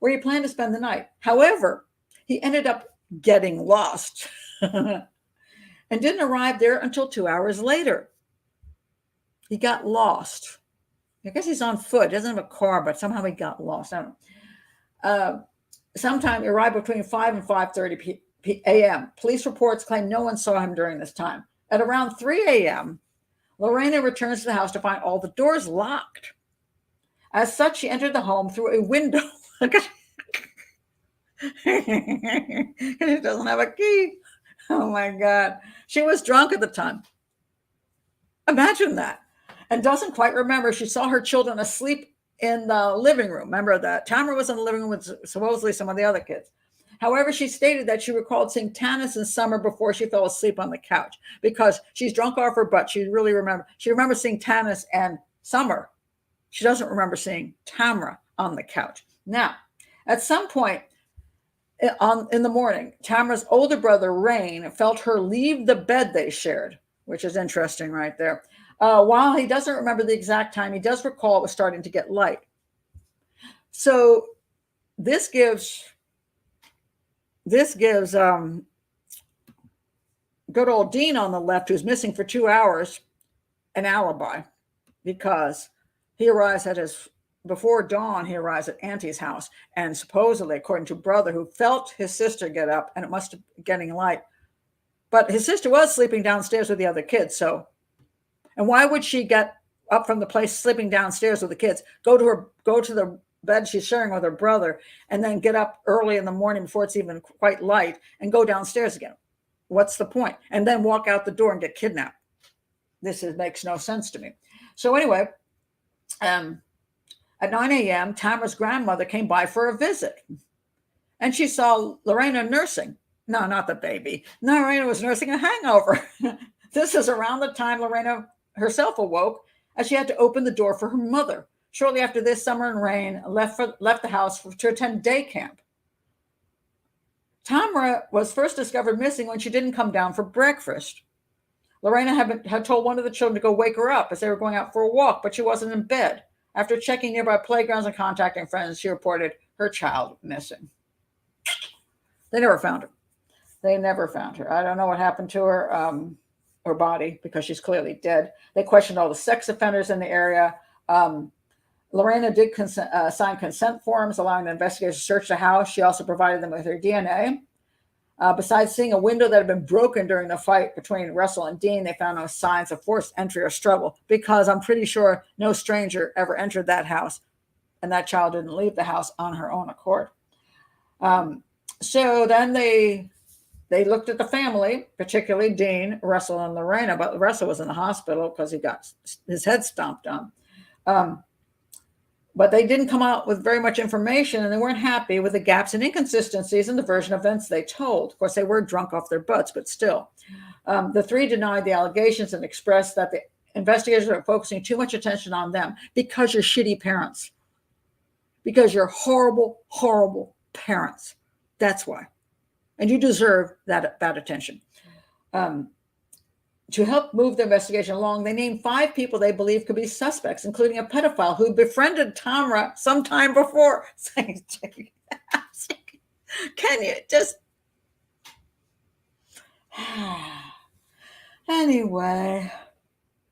[SPEAKER 1] where you plan to spend the night. However, he ended up getting lost and didn't arrive there until 2 hours later. He got lost. I guess he's on foot. He doesn't have a car, but somehow he got lost. I don't know. Sometime he arrived between 5 and 5:30 a.m. Police reports claim no one saw him during this time. At around 3 a.m., Lorena returns to the house to find all the doors locked. As such, she entered the home through a window. She doesn't have a key. Oh my God. She was drunk at the time. Imagine that. And doesn't quite remember. She saw her children asleep in the living room. Remember that Tamra was in the living room with supposedly some of the other kids. However, she stated that she recalled seeing Tanis and Summer before she fell asleep on the couch because she's drunk off her butt. She remembers seeing Tanis and Summer. She doesn't remember seeing Tamra on the couch. Now, at some point, In the morning, Tamra's older brother, Rain, felt her leave the bed they shared, which is interesting right there. While he doesn't remember the exact time, he does recall it was starting to get light. So this gives good old Dean on the left, who's missing for 2 hours, an alibi, because he arrives before dawn, he arrives at Auntie's house, and supposedly, according to brother, who felt his sister get up, and it must have been getting light, but his sister was sleeping downstairs with the other kids. So, and why would she get up from the place sleeping downstairs with the kids, go to the bed she's sharing with her brother, and then get up early in the morning before it's even quite light and go downstairs again? What's the point? And then walk out the door and get kidnapped. Makes no sense to me. So anyway, at 9 a.m., Tamra's grandmother came by for a visit, and she saw Lorena nursing. No, not the baby. No, Lorena was nursing a hangover. This is around the time Lorena herself awoke, as she had to open the door for her mother. Shortly after this, Summer and Rain left the house to attend day camp. Tamra was first discovered missing when she didn't come down for breakfast. Lorena had told one of the children to go wake her up as they were going out for a walk, but she wasn't in bed. After checking nearby playgrounds and contacting friends, she reported her child missing. They never found her. I don't know what happened to her body, because she's clearly dead. They questioned all the sex offenders in the area. Lorena did sign consent forms allowing the investigators to search the house. She also provided them with her DNA. Besides seeing a window that had been broken during the fight between Russell and Dean, they found no signs of forced entry or struggle, because I'm pretty sure no stranger ever entered that house, and that child didn't leave the house on her own accord. So then they looked at the family, particularly Dean, Russell, and Lorena, but Russell was in the hospital because he got his head stomped on. But they didn't come out with very much information, and they weren't happy with the gaps and inconsistencies in the version of events they told. Of course, they were drunk off their butts, but still. The three denied the allegations and expressed that the investigators are focusing too much attention on them because you're shitty parents. Because you're horrible, horrible parents. That's why. And you deserve that attention. To help move the investigation along, they named 5 people they believe could be suspects, including a pedophile who befriended Tamra sometime before. Can you just... Anyway.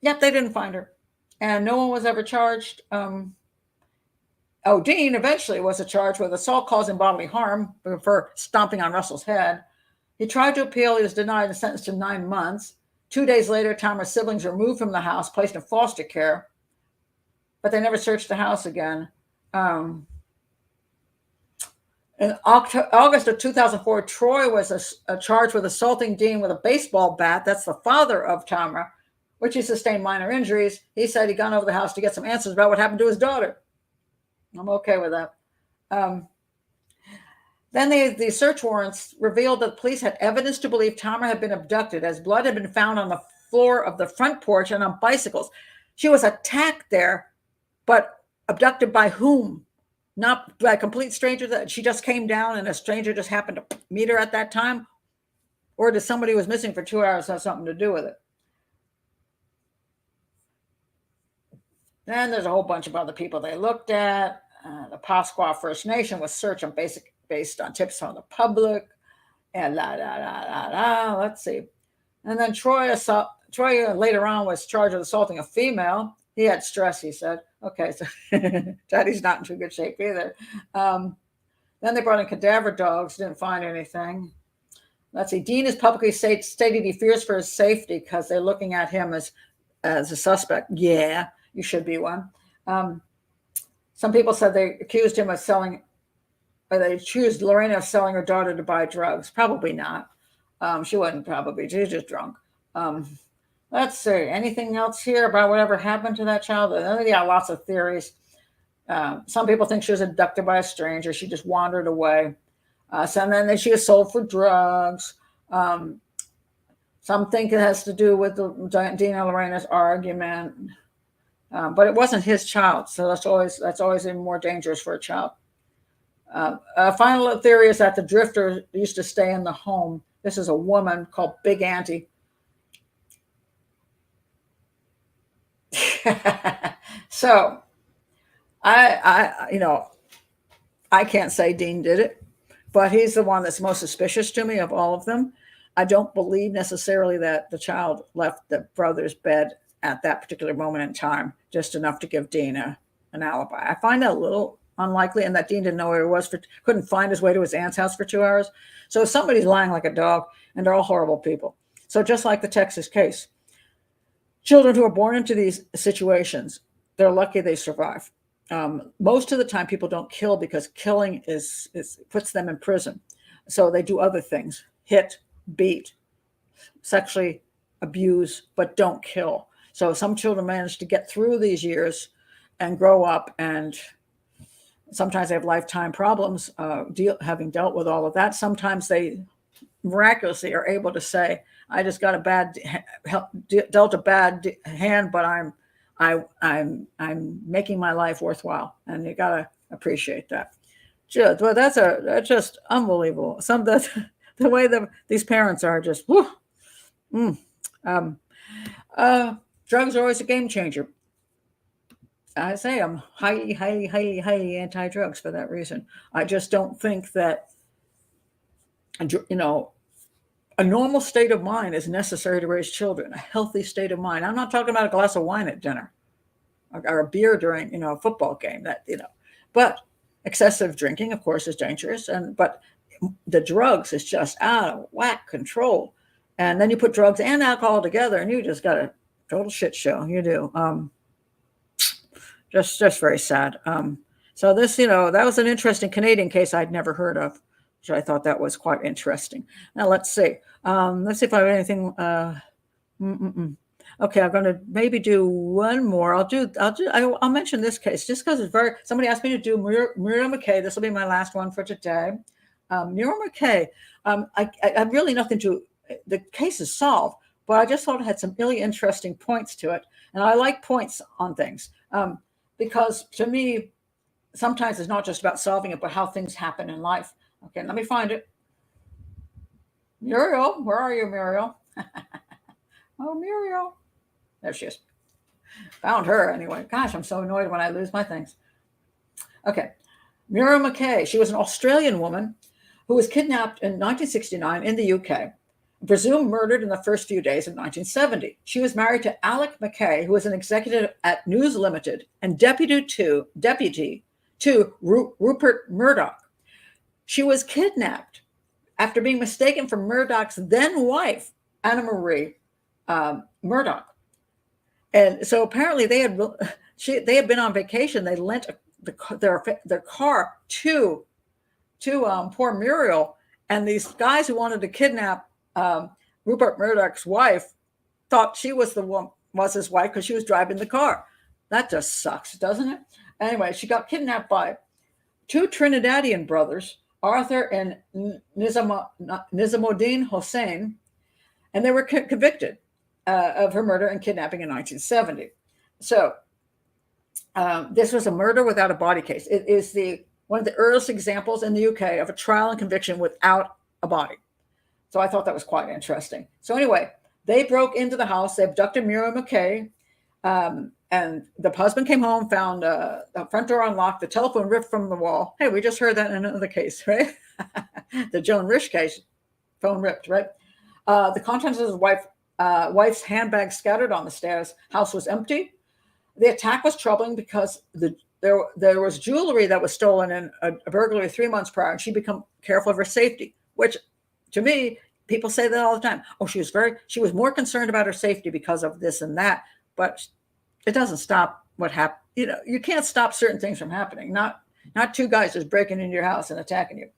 [SPEAKER 1] Yep, they didn't find her. And no one was ever charged. Dean eventually was charged with assault causing bodily harm for stomping on Russell's head. He tried to appeal. He was denied and sentenced to 9 months. 2 days later, Tamra's siblings were moved from the house, placed in foster care, but they never searched the house again. In August of 2004, Troy was charged with assaulting Dean with a baseball bat. That's the father of Tamra, which he sustained minor injuries. He said he'd gone over the house to get some answers about what happened to his daughter. I'm okay with that. Then the search warrants revealed that police had evidence to believe Tamra had been abducted, as blood had been found on the floor of the front porch and on bicycles. She was attacked there, but abducted by whom? Not by a complete stranger that she just came down and a stranger just happened to meet her at that time? Or did somebody who was missing for 2 hours have something to do with it? Then there's a whole bunch of other people they looked at. The Pasqua First Nation was searched based on tips from the public, and let's see. And then Troy later on was charged with assaulting a female. He had stress, he said. Okay, so Daddy's not in too good shape either. Then they brought in cadaver dogs, didn't find anything. Let's see. Dean has publicly stated he fears for his safety because they're looking at him as a suspect. Yeah, you should be one. Some people said they accused him of selling, or they accused Lorena of selling her daughter to buy drugs. Probably not. She wasn't probably. She was just drunk. Let's see. Anything else here about whatever happened to that child? They got lots of theories. Some people think she was abducted by a stranger. She just wandered away. Some then she was sold for drugs. Some think it has to do with Dean and Lorena's argument. But it wasn't his child, so that's always even more dangerous for a child. Final theory is that the drifter used to stay in the home. This is a woman called Big Auntie. So I can't say Dean did it, but he's the one that's most suspicious to me of all of them. I don't believe necessarily that the child left the brother's bed at that particular moment in time, just enough to give Dean an alibi. I find that a little unlikely, and that Dean didn't know where he was, couldn't find his way to his aunt's house for 2 hours. So somebody's lying like a dog, and they're all horrible people. So just like the Texas case, children who are born into these situations, they're lucky they survive. Most of the time, people don't kill because killing is puts them in prison. So they do other things: hit, beat, sexually abuse, but don't kill. So some children manage to get through these years and grow up, and sometimes they have lifetime problems having dealt with all of that. Sometimes they miraculously are able to say, "I just got dealt a bad hand, but I'm making my life worthwhile," and you gotta appreciate that. Well, that's just unbelievable. The way these parents are just. Whew, drugs are always a game changer. I say I'm highly, highly, highly, highly anti-drugs for that reason. I just don't think that a normal state of mind is necessary to raise children. A healthy state of mind. I'm not talking about a glass of wine at dinner or a beer during a football game. But excessive drinking, of course, is dangerous. But the drugs is just out of whack control. And then you put drugs and alcohol together, and you just got a total shit show. You do. Just very sad. So this, that was an interesting Canadian case I'd never heard of, which I thought that was quite interesting. Now let's see. Let's see if I have anything. Okay, I'm going to maybe do one more. I'll mention this case just because it's somebody asked me to do Muriel McKay. This will be my last one for today. Muriel McKay. I really nothing to. The case is solved, but I just thought it had some really interesting points to it, and I like points on things because to me, sometimes it's not just about solving it, but how things happen in life. Okay, let me find it. Muriel, where are you, Muriel? Oh, Muriel. There she is. Found her anyway. Gosh, I'm so annoyed when I lose my things. Okay. Muriel McKay. She was an Australian woman who was kidnapped in 1969 in the UK, presumed murdered in the first few days of 1970. She was married to Alec McKay, who was an executive at News Limited and deputy to Rupert Murdoch. She was kidnapped after being mistaken for Murdoch's then wife, Anna Marie Murdoch. And so apparently they had been on vacation. They lent their car to poor Muriel, and these guys who wanted to kidnap Rupert Murdoch's wife thought she was his wife because she was driving the car. That just sucks, doesn't it? Anyway, she got kidnapped by two Trinidadian brothers, Arthur and Nizamuddin Hossain, and they were convicted of her murder and kidnapping in 1970. So this was a murder without a body case. It is one of the earliest examples in the UK of a trial and conviction without a body. So I thought that was quite interesting. So anyway, they broke into the house. They abducted Muriel McKay. And the husband came home, found the front door unlocked, the telephone ripped from the wall. Hey, we just heard that in another case, right? The Joan Risch case, phone ripped, right? The contents of his wife's handbag scattered on the stairs. House was empty. The attack was troubling because there was jewelry that was stolen in a burglary 3 months prior, and she'd become careful of her safety, which to me, people say that all the time. Oh, she was more concerned about her safety because of this and that, but it doesn't stop what happened. You can't stop certain things from happening. Not two guys just breaking into your house and attacking you.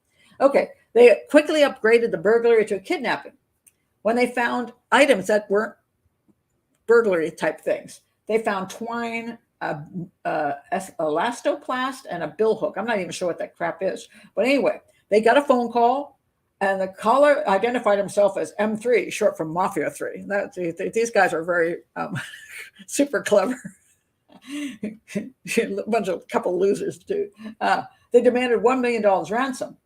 [SPEAKER 1] Okay, they quickly upgraded the burglary to a kidnapping when they found items that weren't burglary type things. They found twine, elastoplast, and a bill hook. I'm not even sure what that crap is. But anyway, they got a phone call, and the caller identified himself as M3, short for Mafia 3. These guys are very super clever. Couple losers, too. They demanded $1 million ransom.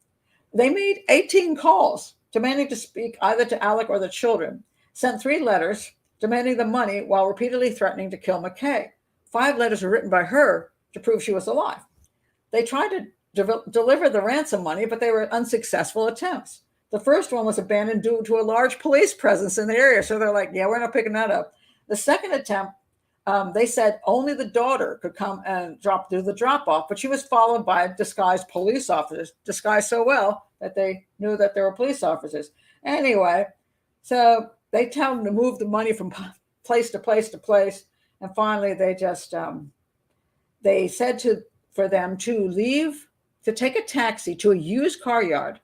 [SPEAKER 1] They made 18 calls demanding to speak either to Alec or the children, sent 3 letters demanding the money while repeatedly threatening to kill McKay. 5 letters were written by her to prove she was alive. They tried to deliver the ransom money, but they were unsuccessful attempts. The first one was abandoned due to a large police presence in the area. So they're like, yeah, we're not picking that up. The second attempt, they said only the daughter could come and do the drop off, but she was followed by disguised police officers, disguised so well that they knew that they were police officers. Anyway, so they tell them to move the money from place to place to place. And finally, they just, they said for them to leave, to take a taxi to a used car yard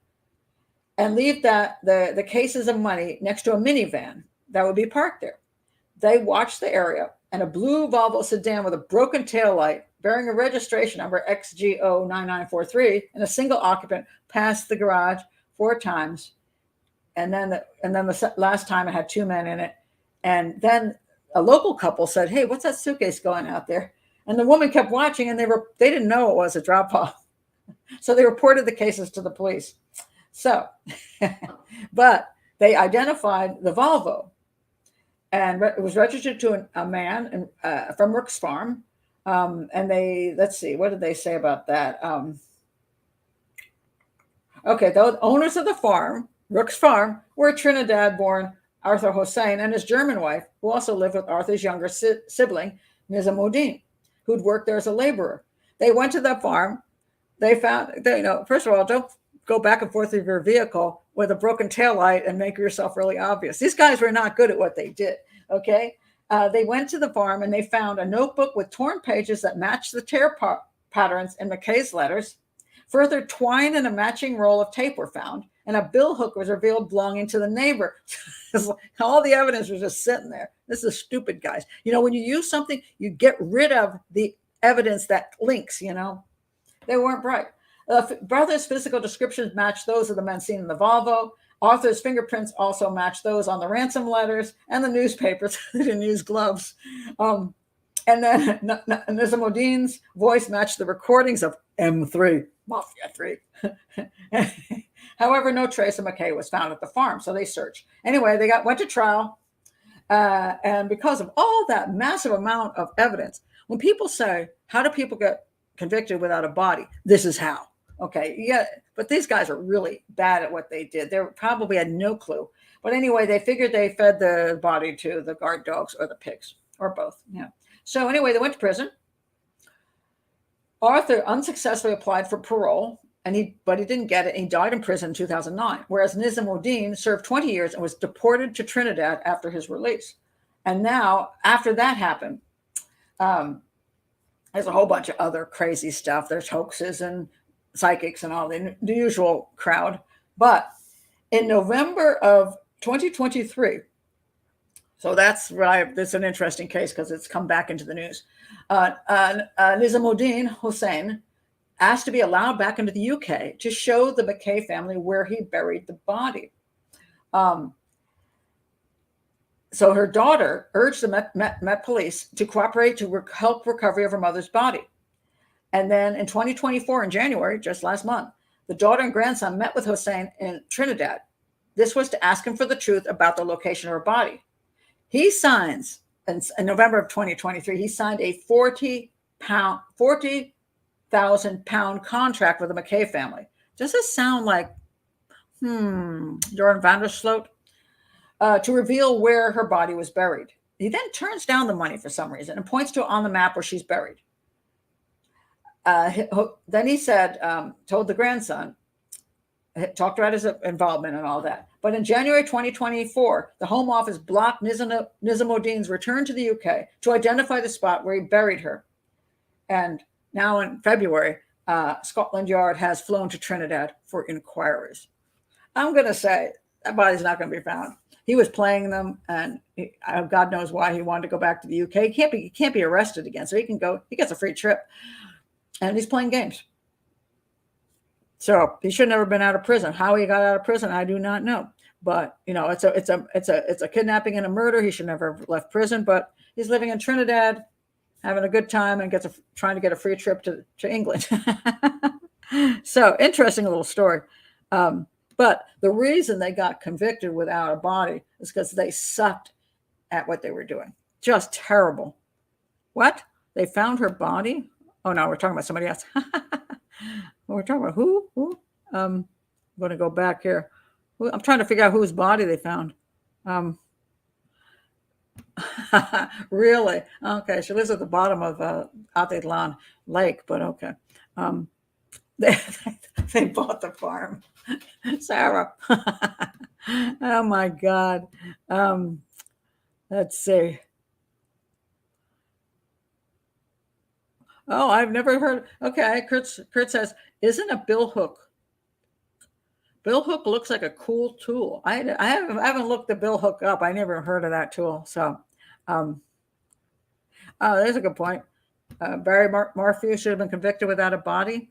[SPEAKER 1] and leave the cases of money next to a minivan that would be parked there. They watched the area, and a blue Volvo sedan with a broken taillight bearing a registration number XGO9943 and a single occupant passed the garage 4 times. And then the last time it had 2 men in it. And then a local couple said, hey, what's that suitcase going out there? And the woman kept watching, and they didn't know it was a drop-off. So they reported the cases to the police. So, but they identified the Volvo, and it was registered to a man from Rook's Farm. And let's see, what did they say about that? Okay, the owners of the farm, Rook's Farm, were Trinidad-born Arthur Hossein and his German wife, who also lived with Arthur's younger sibling, Nizamuddin, who'd worked there as a laborer. They went to the farm. They found, first of all, don't go back and forth with your vehicle with a broken taillight and make yourself really obvious. These guys were not good at what they did, okay? They went to the farm and they found a notebook with torn pages that matched the tear patterns in McKay's letters. Further, twine and a matching roll of tape were found, and a bill hook was revealed belonging to the neighbor. All the evidence was just sitting there. This is stupid, guys. When you use something, you get rid of the evidence that links, They weren't bright. Brothers' physical descriptions matched those of the men seen in the Volvo. Arthur's fingerprints also matched those on the ransom letters and the newspapers. They didn't use gloves. And then Nizamuddin's voice matched the recordings of M3, Mafia 3. However, no trace of McKay was found at the farm, so they searched. Anyway, they went to trial. And because of all that massive amount of evidence, when people say, how do people get convicted without a body? This is how. Okay, yeah, but these guys are really bad at what they did. They probably had no clue. But anyway, they figured they fed the body to the guard dogs or the pigs, or both. Yeah. So anyway, they went to prison. Arthur unsuccessfully applied for parole, but he didn't get it. He died in prison in 2009, whereas Nizamuddin served 20 years and was deported to Trinidad after his release. And now, after that happened, there's a whole bunch of other crazy stuff. There's hoaxes and psychics and all the usual crowd. But in November of 2023, so that's an interesting case because it's come back into the news. Nizamuddin Hussain asked to be allowed back into the UK to show the McKay family where he buried the body. So her daughter urged the Met Police to cooperate to help recovery of her mother's body. And then in 2024, in January, just last month, the daughter and grandson met with Hussein in Trinidad. This was to ask him for the truth about the location of her body. He signs, in November of 2023, he signed a 40,000 contract with the McKay family. Does this sound like, Jordan Vandersloot? To reveal where her body was buried. He then turns down the money for some reason and points to on the map where she's buried. Then he said, told the grandson, talked about his involvement and all that. But in January 2024, the Home Office blocked Nizamuddin's return to the UK to identify the spot where he buried her. And now in February, Scotland Yard has flown to Trinidad for inquiries. I'm going to say that body's not going to be found. He was playing them, and God knows why he wanted to go back to the UK. He can't be arrested again, so he can go. He gets a free trip, and he's playing games. So he should have never been out of prison. How he got out of prison, I do not know. But it's a kidnapping and a murder. He should never have left prison. But he's living in Trinidad, having a good time, and trying to get a free trip to England. So interesting little story. But the reason they got convicted without a body is because they sucked at what they were doing. Just terrible. What? They found her body? Oh no, we're talking about somebody else. We're talking about who? I'm going to go back here. I'm trying to figure out whose body they found. Really? Okay, she lives at the bottom of Audrii Lake, but okay. They, they bought the farm. Sarah. Oh my God. Let's see. Oh, I've never heard. Okay, Kurt says, isn't a bill hook? Bill hook looks like a cool tool. I haven't looked the bill hook up. I never heard of that tool. So, oh, there's a good point. Barry Morphew should have been convicted without a body.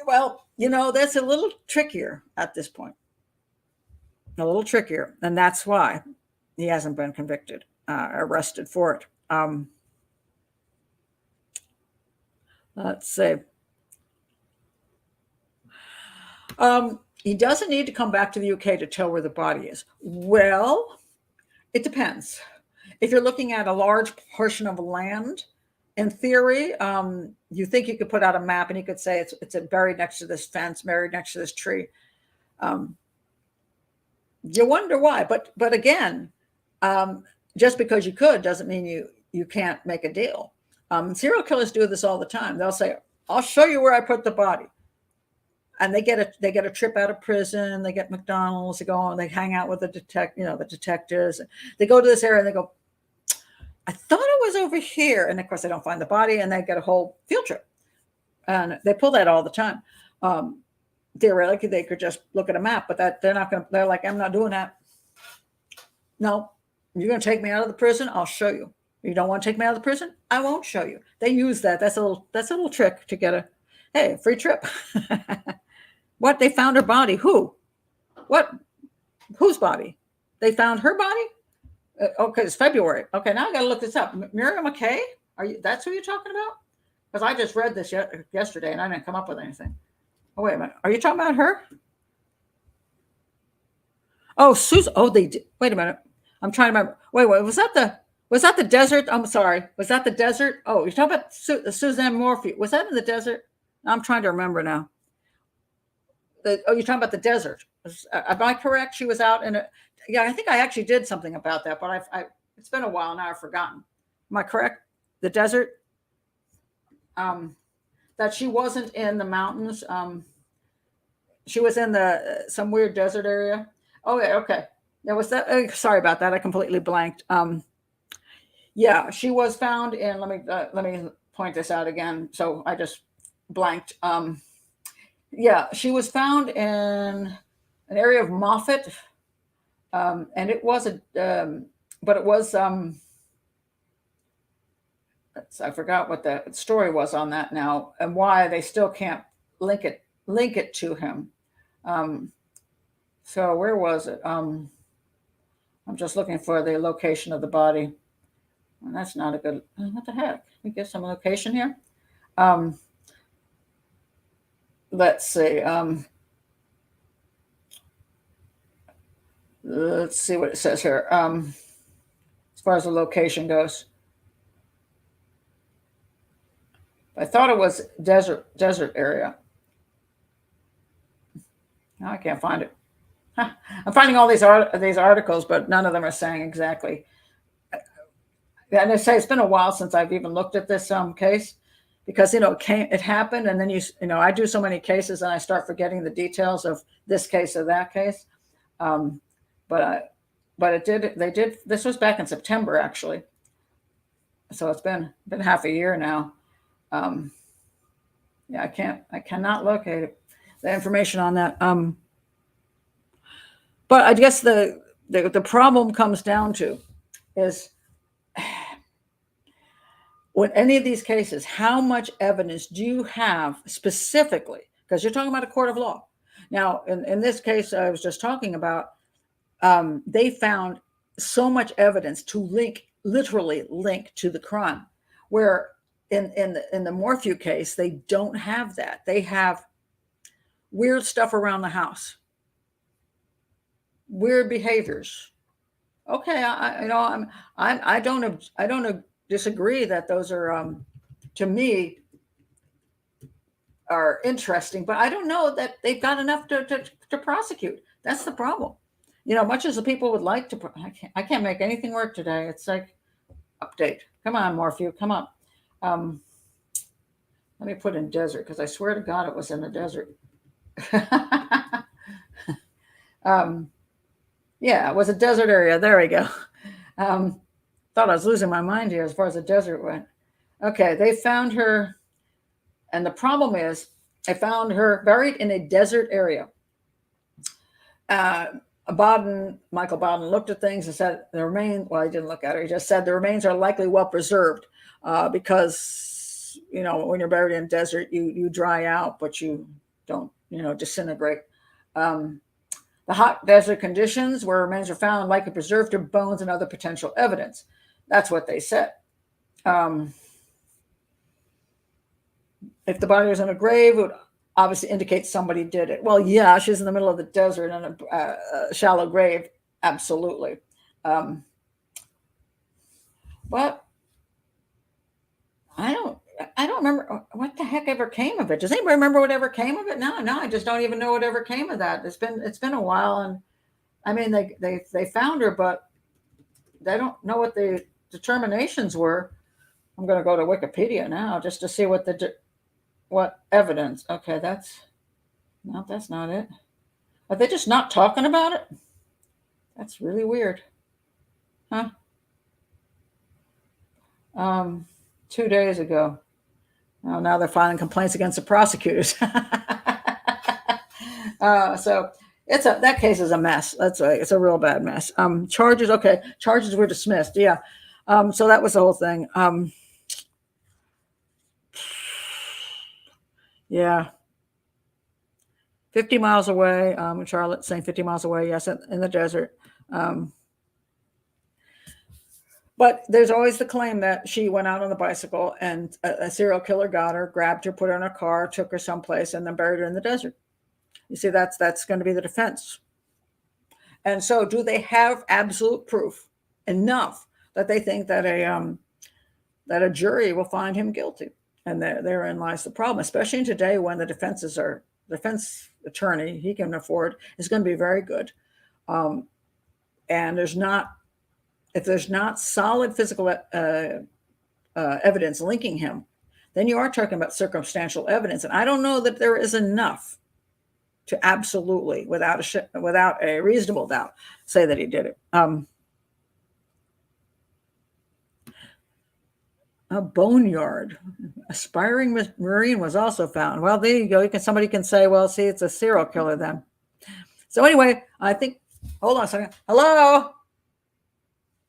[SPEAKER 1] Well, that's a little trickier at this point. A little trickier, and that's why he hasn't been convicted, arrested for it. Let's see. He doesn't need to come back to the UK to tell where the body is. Well, it depends. If you're looking at a large portion of land, in theory, you think you could put out a map and you could say it's buried next to this fence, buried next to this tree. You wonder why, but again, just because you could doesn't mean you can't make a deal. Serial killers do this all the time. They'll say, "I'll show you where I put the body," and they get a trip out of prison. They get McDonald's. They go on. They hang out with the detectives. They go to this area and they go, "I thought it was over here," and of course they don't find the body, and they get a whole field trip. And they pull that all the time. Theoretically, they could just look at a map, but they're not going to. They're like, "I'm not doing that. No, you're going to take me out of the prison. I'll show you. You don't want to take me out of the prison? I won't show you." They use that. That's a little trick to get a free trip. What? They found her body. Who? What? Whose body? They found her body? Okay, it's February. Okay, now I got to look this up. Muriel McKay? That's who you're talking about? Because I just read this yesterday and I didn't come up with anything. Oh, wait a minute. Are you talking about her? Oh, Susan. Oh, they did. Wait a minute. I'm trying to remember. Wait. Was that the desert? I'm sorry. Was that the desert? Oh, you're talking about Suzanne Morphew. Was that in the desert? I'm trying to remember now. You're talking about the desert. Am I correct? She was out in a. Yeah, I think I actually did something about that, but it's been a while now. I've forgotten. Am I correct? The desert. That she wasn't in the mountains. She was in some weird desert area. Oh yeah, okay. There was that. Sorry about that. I completely blanked. Yeah, she was found in. Let me point this out again. So I just blanked. Yeah, she was found in an area of Moffat, and it was but it was. I forgot what the story was on that now, and why they still can't link it to him. So where was it? I'm just looking for the location of the body. And that's not a good. What the heck? We get some location here. Let's see. Let's see what it says here. As far as the location goes, I thought it was desert area. Now I can't find it. I'm finding all these articles, but none of them are saying exactly. And they say it's been a while since I've even looked at this case, because it happened, and then I do so many cases and I start forgetting the details of this case or that case. But it did. They did. This was back in September, actually. So it's been half a year now. Yeah, I cannot locate the information on that. But I guess the problem comes down to is, with any of these cases, how much evidence do you have specifically? Because you're talking about a court of law. Now, in this case I was just talking about, they found so much evidence to literally link to the crime, where in the Morphew case, they don't have that. They have weird stuff around the house, weird behaviors. Okay, I don't disagree that those are, to me, are interesting, but I don't know that they've got enough to prosecute. That's the problem. Much as the people would like to, I can't make anything work today. It's like, update. Come on, Morphew, come on. Let me put in desert, because I swear to God it was in the desert. Yeah, it was a desert area. There we go. Thought I was losing my mind here as far as the desert went. Okay, they found her, and the problem is they found her buried in a desert area. Michael Baden looked at things and said the remains, well, he didn't look at her. He just said the remains are likely well preserved because, when you're buried in desert, you dry out, but you don't, disintegrate. The hot desert conditions where remains are found likely preserved her bones and other potential evidence. That's what they said. If the body was in a grave, it would obviously indicate somebody did it. Well, yeah, she's in the middle of the desert in a shallow grave. Absolutely. But I don't remember what the heck ever came of it. Does anybody remember what ever came of it? No, I just don't even know what ever came of that. It's been a while, and I mean they found her, but they don't know what the determinations were. I'm going to go to Wikipedia now just to see what evidence. Okay, that's not it. Are they just not talking about it? That's really weird, huh? 2 days ago. Now they're filing complaints against the prosecutors. So that case is a mess. It's a real bad mess. Charges were dismissed. Yeah. So that was the whole thing. Yeah. 50 miles away. Charlotte saying 50 miles away. Yes, in the desert. But there's always the claim that she went out on the bicycle and a serial killer got her, grabbed her, put her in a car, took her someplace, and then buried her in the desert. You see, that's going to be the defense. And so, do they have absolute proof enough that they think that a jury will find him guilty? And therein lies the problem, especially in today when the defense attorney he can afford is going to be very good, and if there's not solid physical evidence linking him, then you are talking about circumstantial evidence. And I don't know that there is enough to absolutely, without a reasonable doubt, say that he did it. A boneyard. Aspiring Marine was also found. Well, there you go. Somebody can say, well, see, it's a serial killer then. So anyway, I think, hold on a second. Hello?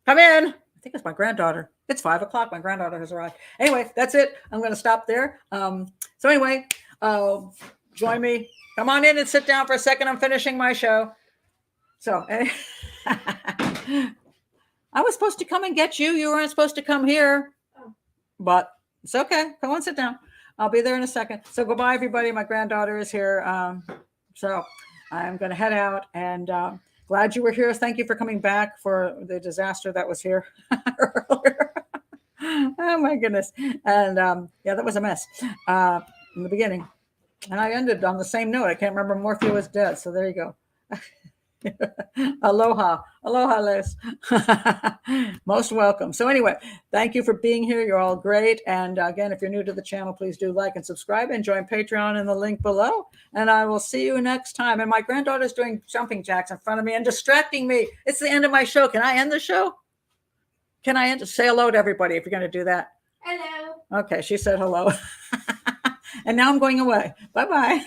[SPEAKER 1] Come in. I think it's my granddaughter. It's 5:00. My granddaughter has arrived. Anyway, that's it. I'm going to stop there. So anyway, join me. Come on in and sit down for a second. I'm finishing my show. So I was supposed to come and get you. You weren't supposed to come here. But it's okay. Come on, sit down. I'll be there in a second. So goodbye, everybody. My granddaughter is here. So I'm going to head out, and glad you were here. Thank you for coming back for the disaster that was here earlier. Oh, my goodness. And yeah, that was a mess in the beginning. And I ended on the same note. I can't remember Morphew was dead. So there you go. Aloha, Les. Most welcome. So anyway, thank you for being here. You're all great. And again, if you're new to the channel, please do like and subscribe and join Patreon in the link below. And I will see you next time. And my granddaughter's doing jumping jacks in front of me and distracting me. It's the end of my show. Can I end the show? Can I say hello to everybody if you're going to do that?
[SPEAKER 2] Hello.
[SPEAKER 1] Okay, she said hello. And now I'm going away. Bye-bye.